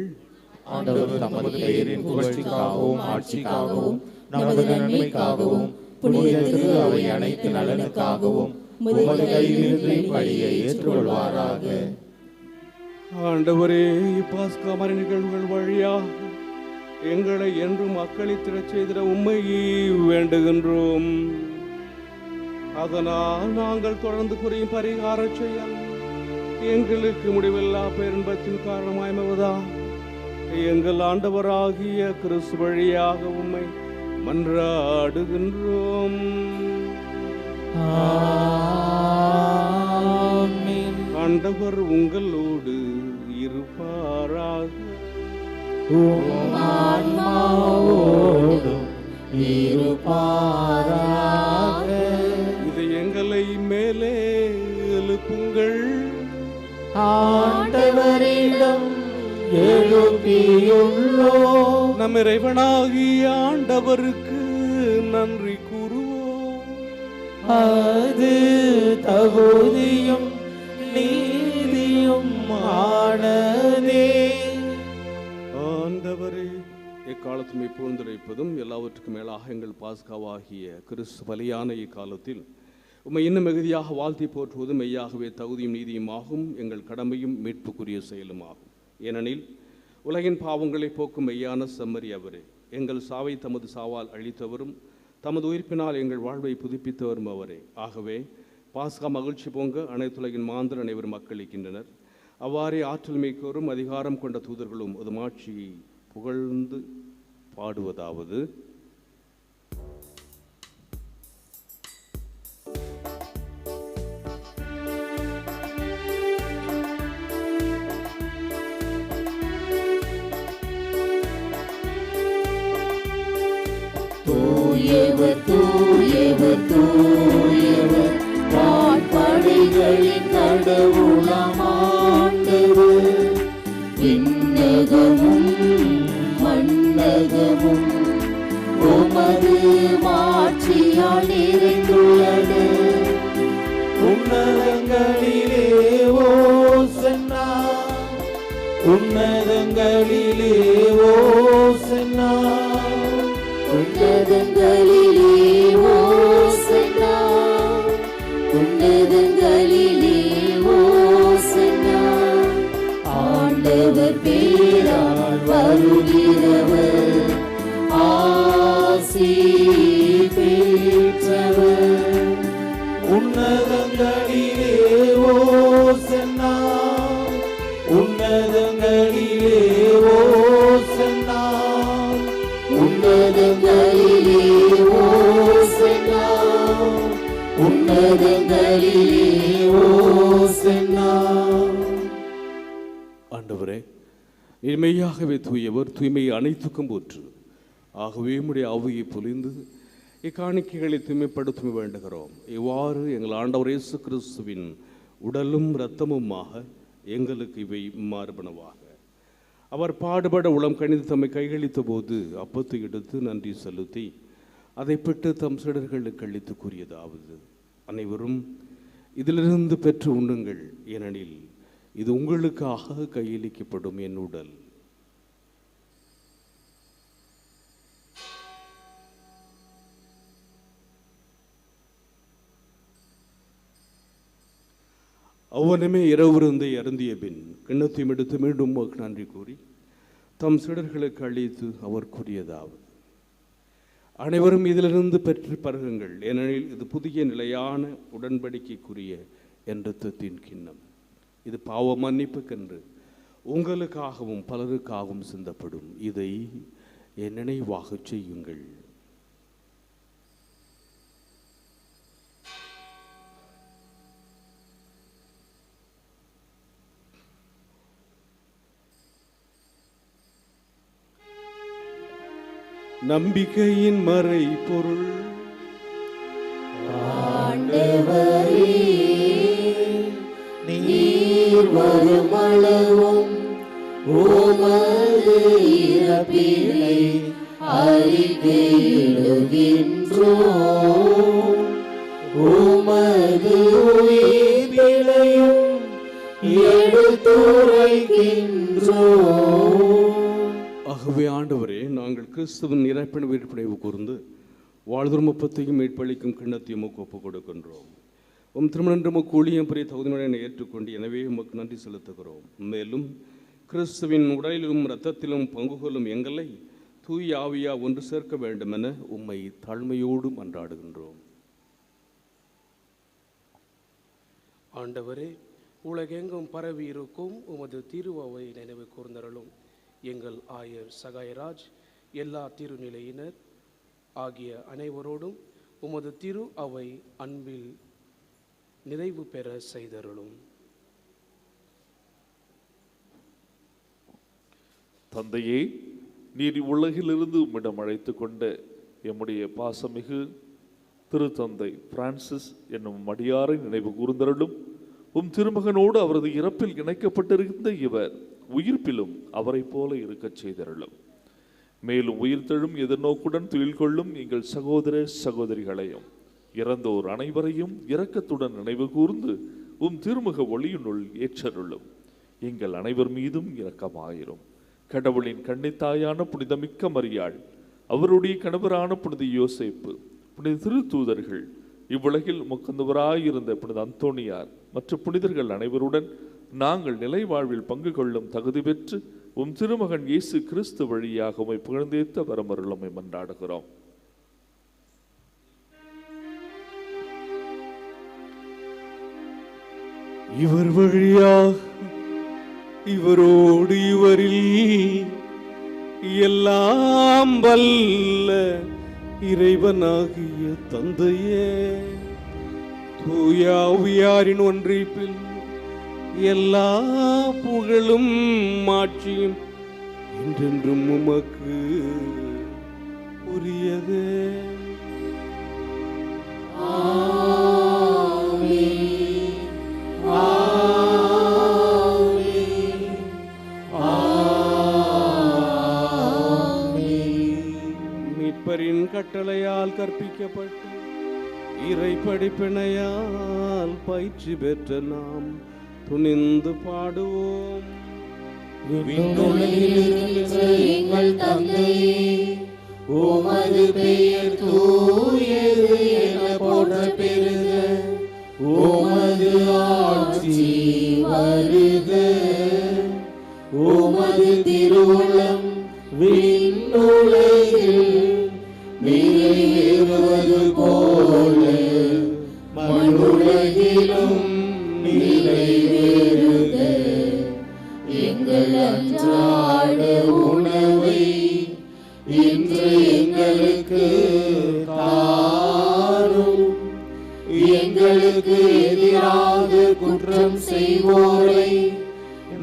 ஆண்டவர் தமது பெயரின் புகழ்ச்சிக்காகவும் ஆட்சிக்காகவும் நமது நன்மைக்காகவும் புனிதத்திற்கு அவை அனைத்து நலனுக்காகவும் உமது கையிலிருந்து பலியை ஏற்றுக்கொள்வாராக. ஆண்டவரே, பாஸ்கா மறை நிகழ்வுகள் வழியா எங்களை என்றும் அக்களித்திடச் செய்திட உம்மை வேண்டுகின்றோம். அதனால் நாங்கள் தொடர்ந்து புரியும் பரிகார செயல் எங்களுக்கு முடிவில்லா பேரின்பத்தின் காரணமாய்மவதா எங்கள் ஆண்டவராகிய கிறிஸ்து வழியாக உம்மை மன்றாடுகின்றோம். ஆண்டவர் உங்களோடு இருப்பாராக. இது எங்களை மேலே எழுப்புங்கள். ஆண்டவரிடம் எழுப்பியுள்ளோம். நம் இறைவனாகிய ஆண்டவருக்கு நன்றி கூறுவோம். அது தகுதியும் நீதியும் ஆனதே. ஆண்டவரே, எக்காலத்தும் இப்பொழுதுரைப்பதும் எல்லாவற்றுக்கும் மேலாக எங்கள் பாஸ்காவாகிய கிறிஸ்து பலியான இக்காலத்தில் உம்மை இன்னும் மிகுதியாக வாழ்த்தி போற்றுவதும் மெய்யாகவே தகுதியும் நீதியுமாகும், எங்கள் கடமையும் மீட்புக்குரிய செயலுமாகும். ஏனெனில் உலகின் பாவங்களை போக்கும் மெய்யான செம்மறி அவரே, எங்கள் சாவை தமது சாவால் அழித்தவரும் தமது உயிர்ப்பினால் எங்கள் வாழ்வை புதுப்பித்தவரும் அவரே. ஆகவே பாஸ்கா மகிழ்ச்சி பொங்க அனைத்துலகின் மாந்தர் அனைவரும் மக்களிக்கின்றனர். அவ்வாறே ஆற்றல் மிக்கோரும் அதிகாரம் கொண்ட தூதர்களும் அது மாட்சியை புகழ்ந்து பாடுவதாவது: தூயவர் தூயவர் தூயவர் வான்படைகளின் கடவுளாம் ஆண்டவர். விண்ணகமும் மண்ணகமும் உமது மாட்சியால் நிறைந்துள்ளது. உன்னதங்களிலே ஓசன்னா, உன்னதங்களிலே ஓசன்னா, உன்னதங்களிலே ஓசன்னா, உன்னதங்களிலே ஓசன்னா. ஆண்டவர் பேரால் வருகிறவர் ஆசி பெற்றவர். உன்னதங்களிலே ஓசன்னா, உன்னதங்களிலே ஓசன்னா, உன்னதங்களிலே ஓசன்னா, உன்னதங்களிலே ஓசன்னா. ஆண்டவரே, நீர் மெய்யாகவே தூயவர், தூய்மையை அனைத்துக்கும் போற்று. ஆகவே உம்முடைய ஆவியை பொழிந்து இக்காணிக்கைகளை தூய்மைப்படுத்த வேண்டுகிறோம். இவ்வாறு எங்கள் ஆண்டவர் இயேசு கிறிஸ்துவின் உடலும் இரத்தமுமாக எங்களுக்கு இவை மாறுபனவாக. அவர் பாடுபட உளம் கணிந்து தம்மை கைகளித்த போது அப்பத்தை எடுத்து நன்றி செலுத்தி அதை பெற்று தம் சீடர்களுக்கு அளித்து கூறியதாவது: அனைவரும் இதிலிருந்து பெற்று உண்ணுங்கள், ஏனெனில் இது உங்களுக்காக கையளிக்கப்படும் என் உடல். அவ்வனமே இரவிருந்தை அருந்திய பின் கிண்ணத்தையும் எடுத்து மீண்டும் நன்றி கூறி தம் சீடர்களுக்கு அளித்து அவர் கூறியதாவது: அனைவரும் இதிலிருந்து பெற்று பருகுங்கள், ஏனெனில் இது புதிய நிலையான உடன்படிக்கைக்குரிய என் இரத்தத்தின் கிண்ணம். இது பாவ மன்னிப்புக்கென்று உங்களுக்காகவும் பலருக்காகவும் சிந்தப்படும். இதை என் நினைவாக செய்யுங்கள். நம்பிக்கையின் மறை பொருள். ஆண்டவரே, நீர் வருமளவும் உமது இறப்பினை அறிக்கையிடுகின்றோம், உமது உயிர்ப்பினையும் எடுத்துரைக்கின்றோம். ஆகவே ஆண்டவரே, நாங்கள் கிறிஸ்துவின் இறப்பின் உயிர்ப்பினைவு கூர்ந்து வாழ்தரும் அப்பத்தையும் மீட்பளிக்கும் கிண்ணத்தையும் ஒப்புக் கொடுக்கின்றோம். திருமணம் ஊழியம் பெரிய தகுதியுடன் ஏற்றுக்கொண்டு எனவே உமக்கு நன்றி செலுத்துகிறோம். மேலும் கிறிஸ்துவின் உடலிலும் இரத்தத்திலும் பங்கு கொள்ளும் எங்களை தூய் ஆவியா ஒன்று சேர்க்க வேண்டும் என உம்மை தாழ்மையோடு மன்றாடுகின்றோம். ஆண்டவரே, உலகெங்கும் பரவி இருக்கும் உமது திருவாவை நினைவு கூர்ந்தருளும். எங்கள் ஆயர் சகாயராஜ், எல்லா திருநிலையினர் ஆகிய அனைவரோடும் உமது திரு அவை அன்பில் நிறைவு பெற செய்தருளும். தந்தையே, நீர் உலகிலிருந்து உம்மிடம் அழைத்து கொண்ட எம்முடைய பாசமிகு திருத்தந்தை பிரான்சிஸ் என்னும் மடியாரை நினைவு கூர்ந்தருளும். திருமகனோடு அவரது இறப்பில் இணைக்கப்பட்டிருந்த இவர் உயிர்ப்பிலும் அவரை போல இருக்கச் செய்தருளும். மேலும் உயிர்த்தெழும் எதிர்நோக்குடன் துயில் கொள்ளும் எங்கள் சகோதர சகோதரிகளையும் இறந்தோர் அனைவரையும் இரக்கத்துடன் நினைவு கூர்ந்து திருமுக ஒளியினுள் ஏற்றருளும். எங்கள் அனைவர் மீதும் இரக்கமாயிரும். கடவுளின் கன்னித்தாயான புனிதமிக்க மரியாள், அவருடைய கணவரான புனித யோசேப்பு, புனித திருத்தூதர்கள், இவ்வுலகில் முக்கந்தவராயிருந்த புனித அந்தோணியார் மற்ற புனிதர்கள் அனைவருடன் நாங்கள் நிலை வாழ்வில் பங்கு கொள்ளும் தகுதி பெற்று திருமகன் இயேசு கிறிஸ்து வழியாக உம்மை புகழ்ந்தேத்த வரமருளுமை மன்றாடுகிறோம். இவர் வழியாக இவரோடு இவரில் எல்லாம் வல்ல இறைவனாகிய தந்தையே, தூய ஆவியாரின் ஒன்றிப்பில் எல்லா புகழும் மாட்சியும் என்றென்றும் உமக்கு உரியதே. மீட்பரின் கட்டளையால் கற்பிக்கப்பட்டு இறை படிப்பினையால் பயிற்சி பெற்ற நாம் துணிந்து பாடுவோம். எங்கள் தந்தையே, உமது பெயர் தூயது என போற்ற பெறுக, உமது ஆட்சி வருக, உமது திருவுளம் விண்ணுலகில் நிறைவேறுவது போல மண்ணுலகிலும்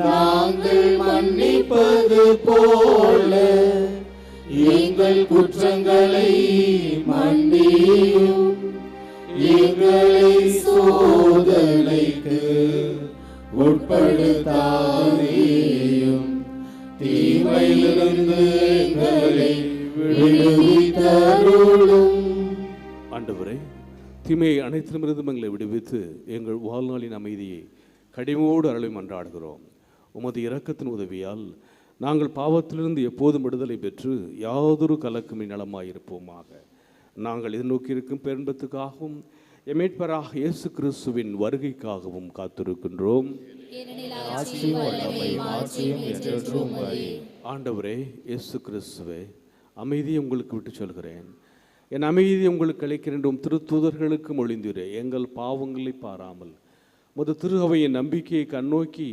நாங்கள் மன்னிப்பது போல எங்கள் குற்றங்களை மன்னியும், எங்களை சோதனைக்கு உட்படுத்தாதேயும், தீமையிலிருந்து எங்களை விடுவித்தருளும். ஆண்டவரே, தீமையை அனைத்திலுமிருந்தும் எங்களை விடுவித்து எங்கள் வாழ்நாளின் அமைதியை கடிமோடு அருளை மன்றாடுகிறோம். உமது இரக்கத்தின் உதவியால் நாங்கள் பாவத்திலிருந்து எப்போதும் விடுதலை பெற்று யாதொரு கலக்கமின் நலமாயிருப்போமாக. நாங்கள் எதிர்நோக்கியிருக்கும் பேரின்பத்துக்காகவும் எமேட்பராக இயேசு கிறிஸ்துவின் வருகைக்காகவும் காத்திருக்கின்றோம். ஆண்டவரே இயேசு கிறிஸ்துவே, அமைதியை உங்களுக்கு விட்டு சொல்கிறேன், என் அமைதியை உங்களுக்கு அளிக்கின்றோம். திருத்தூதர்களுக்கு மொழிந்தீரே, எங்கள் பாவங்களை பாராமல் முது திரு அவையின் நம்பிக்கையை கண்ணோக்கி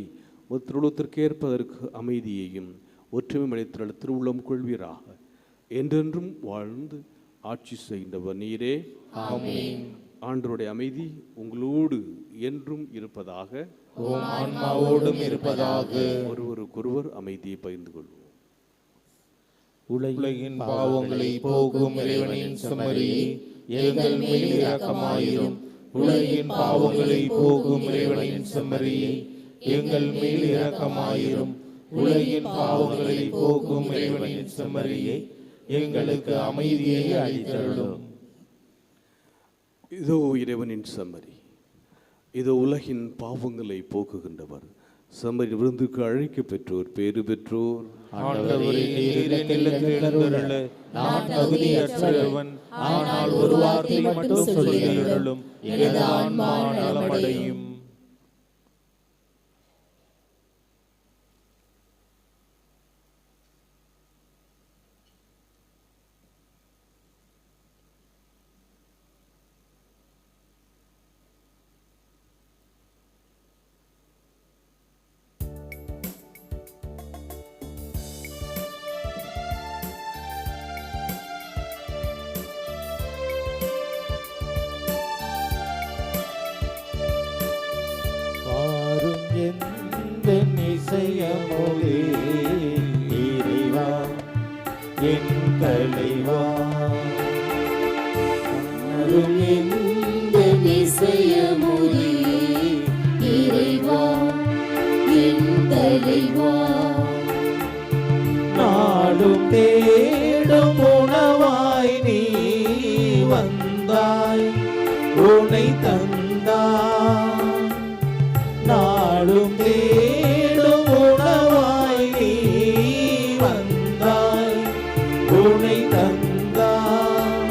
முது திருவுளத்திற்கு ஏற்பதற்கு அமைதியையும் ஒற்றுமை அளித்த திருவுள்ளம் கொள்வீராக. என்றென்றும் வாழ்ந்து ஆட்சி செய்கின்றவர் நீரே. ஆமென். ஆண்டவருடைய அமைதி உங்களோடு என்றும் இருப்பதாக, ஆன்மாவோடும் இருப்பதாக. ஒருவருக்கொருவர் அமைதியை பகிர்ந்து கொள்வோம். உலகின் பாவங்களை போக்கும் இறைவனின் செம்மறியே, எங்கள் மேல் இரக்கமாயிரும். உலகின் பாவங்களை போக்கும் இறைவனின் செம்மறியே, எங்கள் மேல் இரக்கமாயிரும். உலகின் பாவங்களை போக்கும் இறைவனின் செம்மறியே, எங்களுக்கு அமைதியை அளித்தருளும். இதோ இறைவனின் செம்மறி, இதோ உலகின் பாவங்களை போக்குகின்றவர். செம்மறி விருந்துக்கு அழைக்க பெற்றோர் பேறு பெற்றோர். ஆண்டவரே, நீர் எங்களுக்கு எழுந்தருள நான் தகுதியற்றவன், ஆனால் ஒரு வார்த்தை மட்டும் சொல்லி அருளும், எனது ஆன்மா நலமடையும். இசையமுதே இறைவா என் தலைவா, அரும் இந்த இசையமுதே இறைவா என் தலைவா, நாடும் தேடும் உணவாய் நீ வந்தாய், உனை தந்தாய். நாடும் தேடும் உணவாய் நீ வந்தாய், உனை தந்தாய்.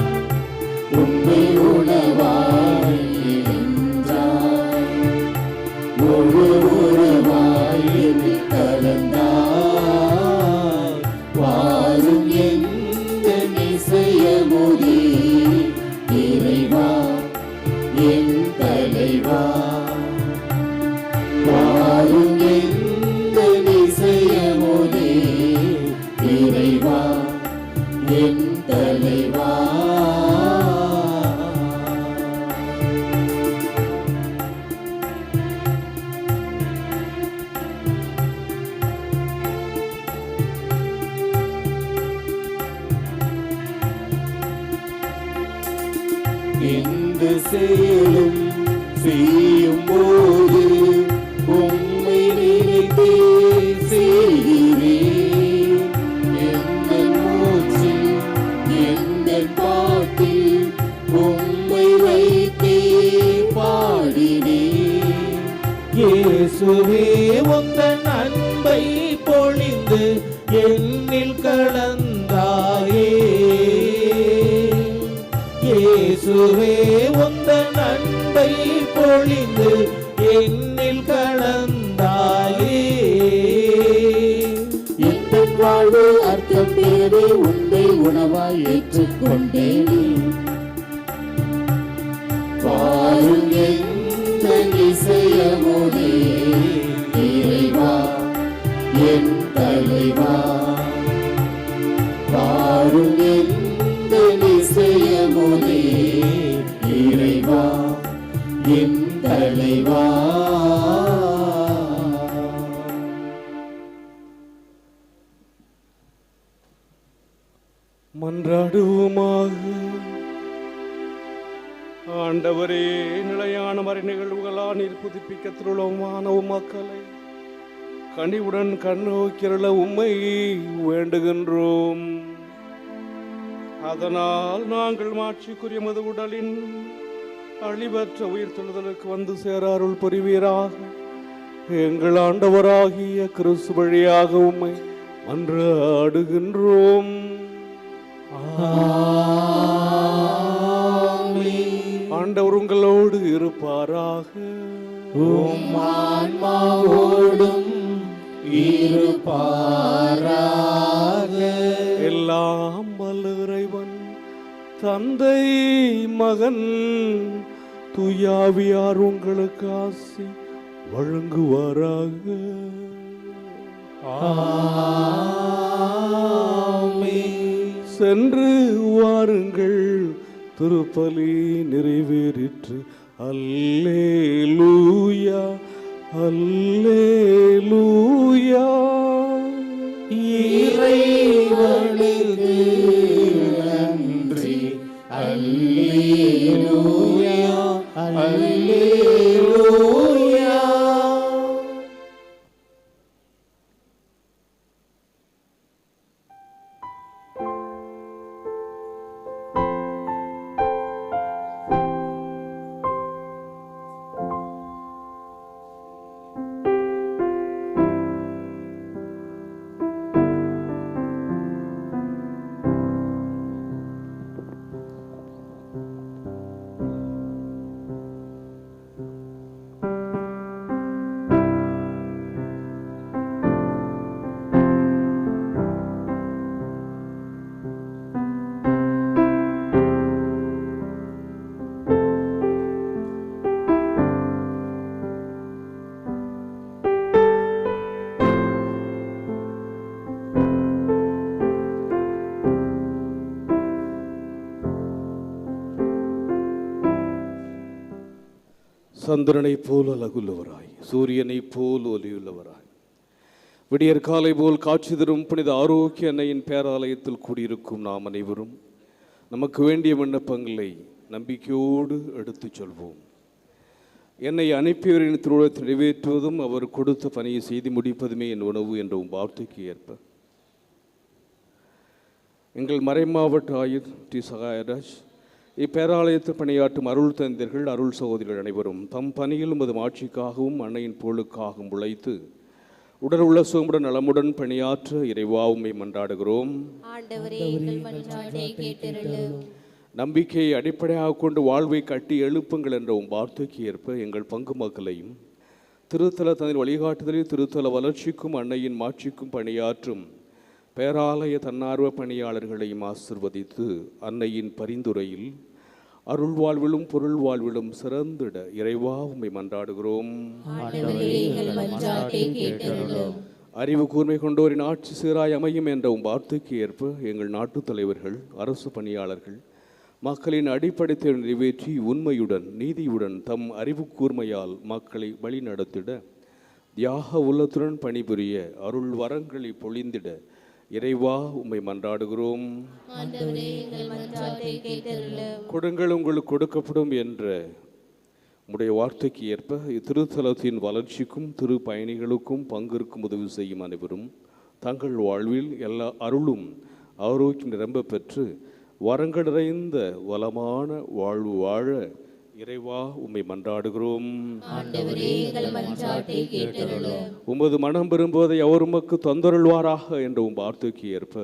உண்மை உணவாய் நின்றாய், முழு உறவாய் என்னில் கலந்தாய். வாரும் எந்த இசையமுதே இறைவா என் தலைவா, வாரும் எந்த இசையமுதே இறைவா என் தலைவா. எந்த செயலும் செய்யும் போது உம்மை நினைத்தே செய்கிறேன். எந்த மூச்சில் எந்த பாட்டில் உம்மை வைத்தே பாடினேன். இயேசுவே உந்தன் அன்பை பொழிந்து என்னில் கலந்தாயே. இயேசுவே உந்தன் அன்பை பொழிந்து என்னில் கலந்தாயே. எந்த வாழ்வு அர்த்தம் பேரை உண்மை உணவாய் ஏற்றுக்கொண்டேனே. வாரும் எந்த இசையமுதே இறைவா என் தலைவா, வாரும் எந்த இசையமுதே இறைவா என் தலைவா. மன்றாடுவோமாக. ஆண்டவரே, நிலையான மறை நிகழ்வுகளால் நீர் புதுப்பிக்க திருளமான மக்களை கனிவுடன் கண்ணோக்கியுள்ள உம்மை வேண்டுகின்றோம். அதனால் நாங்கள் மாட்சிக்குரிய மது உடலின் அழிவற்ற உயிர் தொழுதலுக்கு வந்து சேர அருள் புரிவீராக. எங்கள் ஆண்டவராகிய கிறிஸ்து வழியாக உம்மை மன்றாடுகின்றோம். ஆண்டவர் உங்களோடு இருப்பாராக. எல்லாம் வல்ல இறைவன் தந்தை மகன் தூயாவியார் உங்களுக்கு ஆசி வழங்குவாராக. சென்று வாருங்கள், திருப்பலி நிறைவேறிற்று. அல்லேலூயா, அல்லேலூயா. இறைவனுக்கு நன்றி. அல்லேலூயா, அல்லேலூயா. சந்திரனைப் போல் அழகுள்ளவராய், சூரியனைப் போல் ஒளியுள்ளவராய், விடியற் காலை போல் காட்சி தரும் புனித ஆரோக்கிய அன்னையின் பேராலயத்தில் கூடியிருக்கும் நாம் அனைவரும் நமக்கு வேண்டிய விண்ணப்பங்களை நம்பிக்கையோடு எடுத்துச் சொல்வோம். என்னை அனுப்பியவரின் திருவுளத்தை நிறைவேற்றுவதும் அவர் கொடுத்த பணியை செய்து முடிப்பதுமே என் உணவு என்ற வார்த்தைக்கு ஏற்ப எங்கள் மறைமாவட்ட ஆயர் டி சகாயராஜ், இப்பேராலயத்தில் பணியாற்றும் அருள் தந்தையர்கள், அருள் சகோதரிகள் அனைவரும் தம் பணியில் உமது ஆட்சிக்காகவும் அன்னையின் புகழுக்காகவும் உழைத்து உடல் உள்ள சுகமுடன் நலமுடன் பணியாற்ற இறைவா உம்மை மன்றாடுகிறோம். நம்பிக்கையை அடிப்படையாக கொண்டு வாழ்வை கட்டி எழுப்புங்கள் என்ற வார்த்தைக்கு ஏற்ப எங்கள் பங்கு மக்களையும் திருத்தல தனது வழிகாட்டுதலில் திருத்தல வளர்ச்சிக்கும் அன்னையின் மாட்சிக்கும் பணியாற்றும் பேராலய தன்னார்வ பணியாளர்களையும் ஆசிர்வதித்து அன்னையின் பரிந்துரையில் அருள் வாழ்விலும் பொருள் வாழ்விலும் சிறந்திட இறைவா உம்மை மன்றாடுகிறோம். அறிவு கூர்மை கொண்டோரின் ஆட்சி சீராய் அமையும் என்ற வார்த்தைக்கு ஏற்ப எங்கள் நாட்டு தலைவர்கள், அரசு பணியாளர்கள் மக்களின் அடிப்படை தேவை நிறைவேற்றி உண்மையுடன் நீதியுடன் தம் அறிவு கூர்மையால் மக்களை வழி நடத்திட தியாக உள்ளத்துடன் பணிபுரிய அருள் வரங்களை பொழிந்திட இறைவா உம்மை மன்றாடுகிறோம். கொடுங்கள் உங்களுக்கு கொடுக்கப்படும் என்ற உடைய வார்த்தைக்கு ஏற்ப இத்திருத்தலத்தின் வளர்ச்சிக்கும் திரு பயணிகளுக்கும் பங்கிற்கும் உதவி செய்யும் அனைவரும் தங்கள் வாழ்வில் எல்லா அருளும் ஆரோக்கியம் நிரம்ப பெற்று வரங்கள் நிறைந்த வளமான வாழ்வு வாழ இறைவா உம்மை மன்றாடுகிறோம். உமது மனம் விரும்புவதை அவர் உமக்கு தந்தருள்வாராக என்ற வார்த்தைக்கு ஏற்ப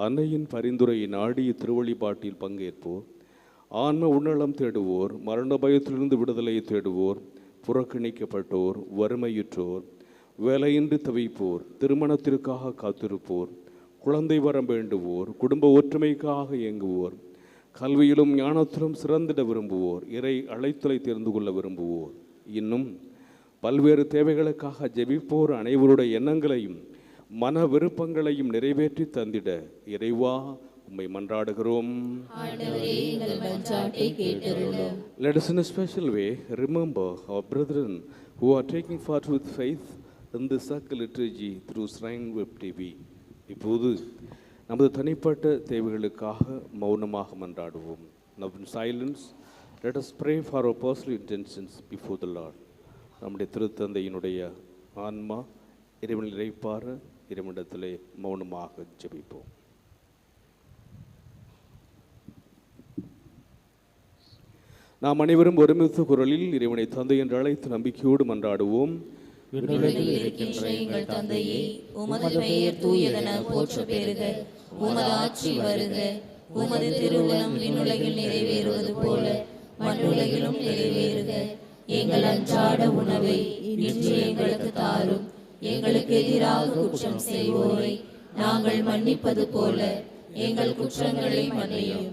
அன்னையின் பரிந்துரையை நாடி திருவழிபாட்டில் பங்கேற்போர், ஆன்ம உன்னலம் தேடுவோர், மரண பயத்திலிருந்து விடுதலையை தேடுவோர், புறக்கணிக்கப்பட்டோர், வறுமையுற்றோர், வேலையின்றி தவிப்போர், திருமணத்திற்காக காத்திருப்போர், குழந்தை வரம் வேண்டுவோர், குடும்ப ஒற்றுமைக்காக இயங்குவோர், கல்வியிலும் ஞானத்திலும் சிறந்திட விரும்புவோர், இறை அழைத்தலை தெரிந்து கொள்ள விரும்புவோர், இன்னும் பல்வேறு தேவைகளுக்காக ஜெபிப்போர் அனைவருடைய எண்ணங்களையும் மன விருப்பங்களையும் நிறைவேற்றி தந்திட இறைவா உம்மை மன்றாடுகிறோம். Let us in a special way remember our brethren who are taking part with faith in the Sacred Liturgy through Shrine Web TV. இப்போது நமது தனிப்பட்ட தேவைகளுக்காக மௌனமாக மன்றாடுவோம். Now in silence, let us pray for our personal intentions before the Lord. நம்முடைய திருத்தந்தையினுடைய ஆன்மா இறைவனில் இறைப்பார இறைவனிடத்திலே மௌனமாக ஜெபிப்போம். நாம் அனைவரும் ஒருமித்த குரலில் இறைவனை தந்தை என்று அழைத்து நம்பிக்கையோடு மன்றாடுவோம். விண்ணுலகில் இருக்கின்ற எங்கள் தந்தையே, உமது பெயர் தூயதென போற்ற பெறுக. உமது ஆட்சி வருக. உமது திருவுளம் விண்ணுலகில் நிறைவேறுவது போல மண்ணுலகிலும் நிறைவேறுக. எங்கள் அன்றாட உணவை இன்று எங்களுக்கு தாரும். எங்களுக்கு எதிராக குற்றம் செய்வோரை நாங்கள் மன்னிப்பது போல எங்கள் குற்றங்களை மன்னியும்.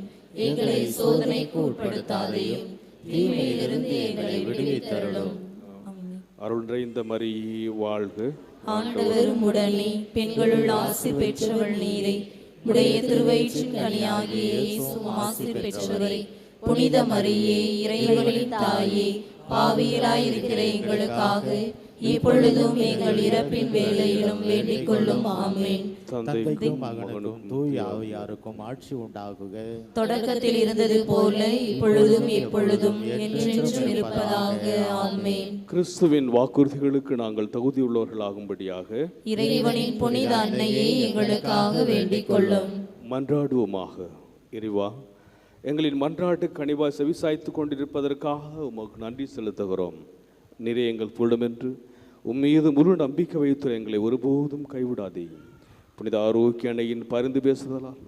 எங்களை சோதனைக்கு உட்படுத்தாதையும், தீமையிலிருந்து எங்களை விடுவித்தருளும். அருள் நிறைந்த மரியே வாழ்க. ஆண்டவரும் உடனே பெண்களுள் ஆசி பெற்றவள் நீரே. உடைய திருவயிற்றின் கனியாகிய இயேசுவும் ஆசி பெற்றவரே. புனித மரியே, இறைவனின் தாயே, பாவியராயிருக்கிற எங்களுக்காக இப்பொழுதும் எங்கள் இறப்பின் வேளையிலும் வேண்டிக் கொள்ளும். ஆமென். தந்தைக்கும் மகனுக்கும் தூய ஆவியாருக்கும் ஆட்சி உண்டாகுக. தொடக்கத்தில் இருந்தது போல இப்பொழுதும் எப்பொழுதும் என்றென்றும் இருப்பதாக. ஆமென். கிறிஸ்துவின் வாக்குறுதிகளுக்கு நாங்கள் தகுதியுள்ளவர்களாகும்படியாக இறைவனின் புனித அன்னையே எங்களுக்காக வேண்டிக் கொள்ளும். மன்றாடுவோமாக. இறைவா, எங்களின் மன்றாட்டு கனிவாய் செவிசாய்த்து கொண்டிருப்பதற்காக உமக்கு நன்றி செலுத்துகிறோம். நிறைய எங்கள் புள்ளமென்று உம்மீது முழு நம்பிக்கை வைத்து எங்களை ஒருபோதும் கைவிடாதேயும். புனித ஆரோக்கிய அன்னையின் பரிந்து பேசுதலால்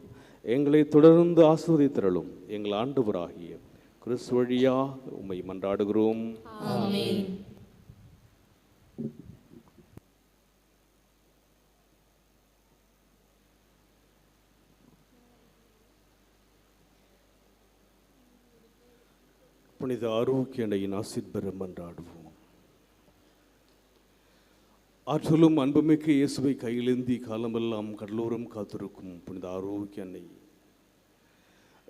எங்களை தொடர்ந்து ஆசீர்வதித்தருளும். எங்கள் ஆண்டவராகிய கிறிஸ்து வழியாக உம்மை மன்றாடுகிறோம். ஆமென். புனித ஆரோக்கிய அன்னையின் ஆசீர் பெற மன்றாடுவோம். ஆற்றலும் அன்புமிக்க இயேசுவை கையிலேந்தி காலமெல்லாம் கடலோரம் காத்திருக்கும் புனித ஆரோக்கிய அன்னை,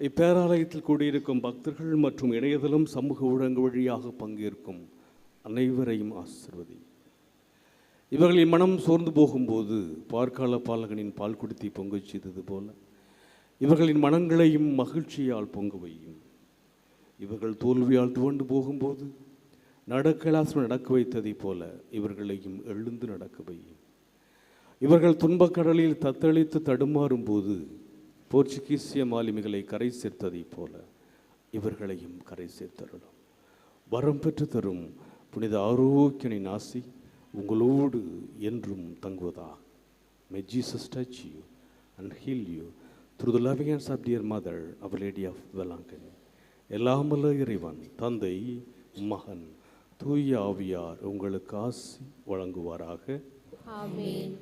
இப்பேராலயத்தில் கூடியிருக்கும் பக்தர்கள் மற்றும் இணையதளம் சமூக ஊடகங்கள் வழியாக பங்கேற்கும் அனைவரையும் ஆசீர்வதி. இவர்களின் மனம் சோர்ந்து போகும்போது பார்க்கால பாலகனின் பால் குடித்தி பொங்கச் செய்தது போல இவர்களின் மனங்களையும் மகிழ்ச்சியால் பொங்க வையும். இவர்கள் தோல்வியால் துவண்டு போகும்போது நடக்கலாசம் நடக்க வைத்ததை போல இவர்களையும் எழுந்து நடக்க வையும். இவர்கள் துன்பக்கடலில் தத்தளித்து தடுமாறும் போது போர்ச்சுகீசிய மாலுமிகளை கரை சேர்த்ததை போல இவர்களையும் கரை சேர்த்தருளும். வரம் பெற்று தரும் புனித ஆரோக்கியனின் ஆசி உங்களோடு என்றும் தங்குவதாக. May Jesus touch you and heal you through the loving hands of dear Mother, Our Lady of Velankani. எல்லாம் வல்ல இறைவன் தந்தை, மகன், தூய ஆவியார் உங்களுக்கு ஆசி வழங்குவாராக. ஆமென்.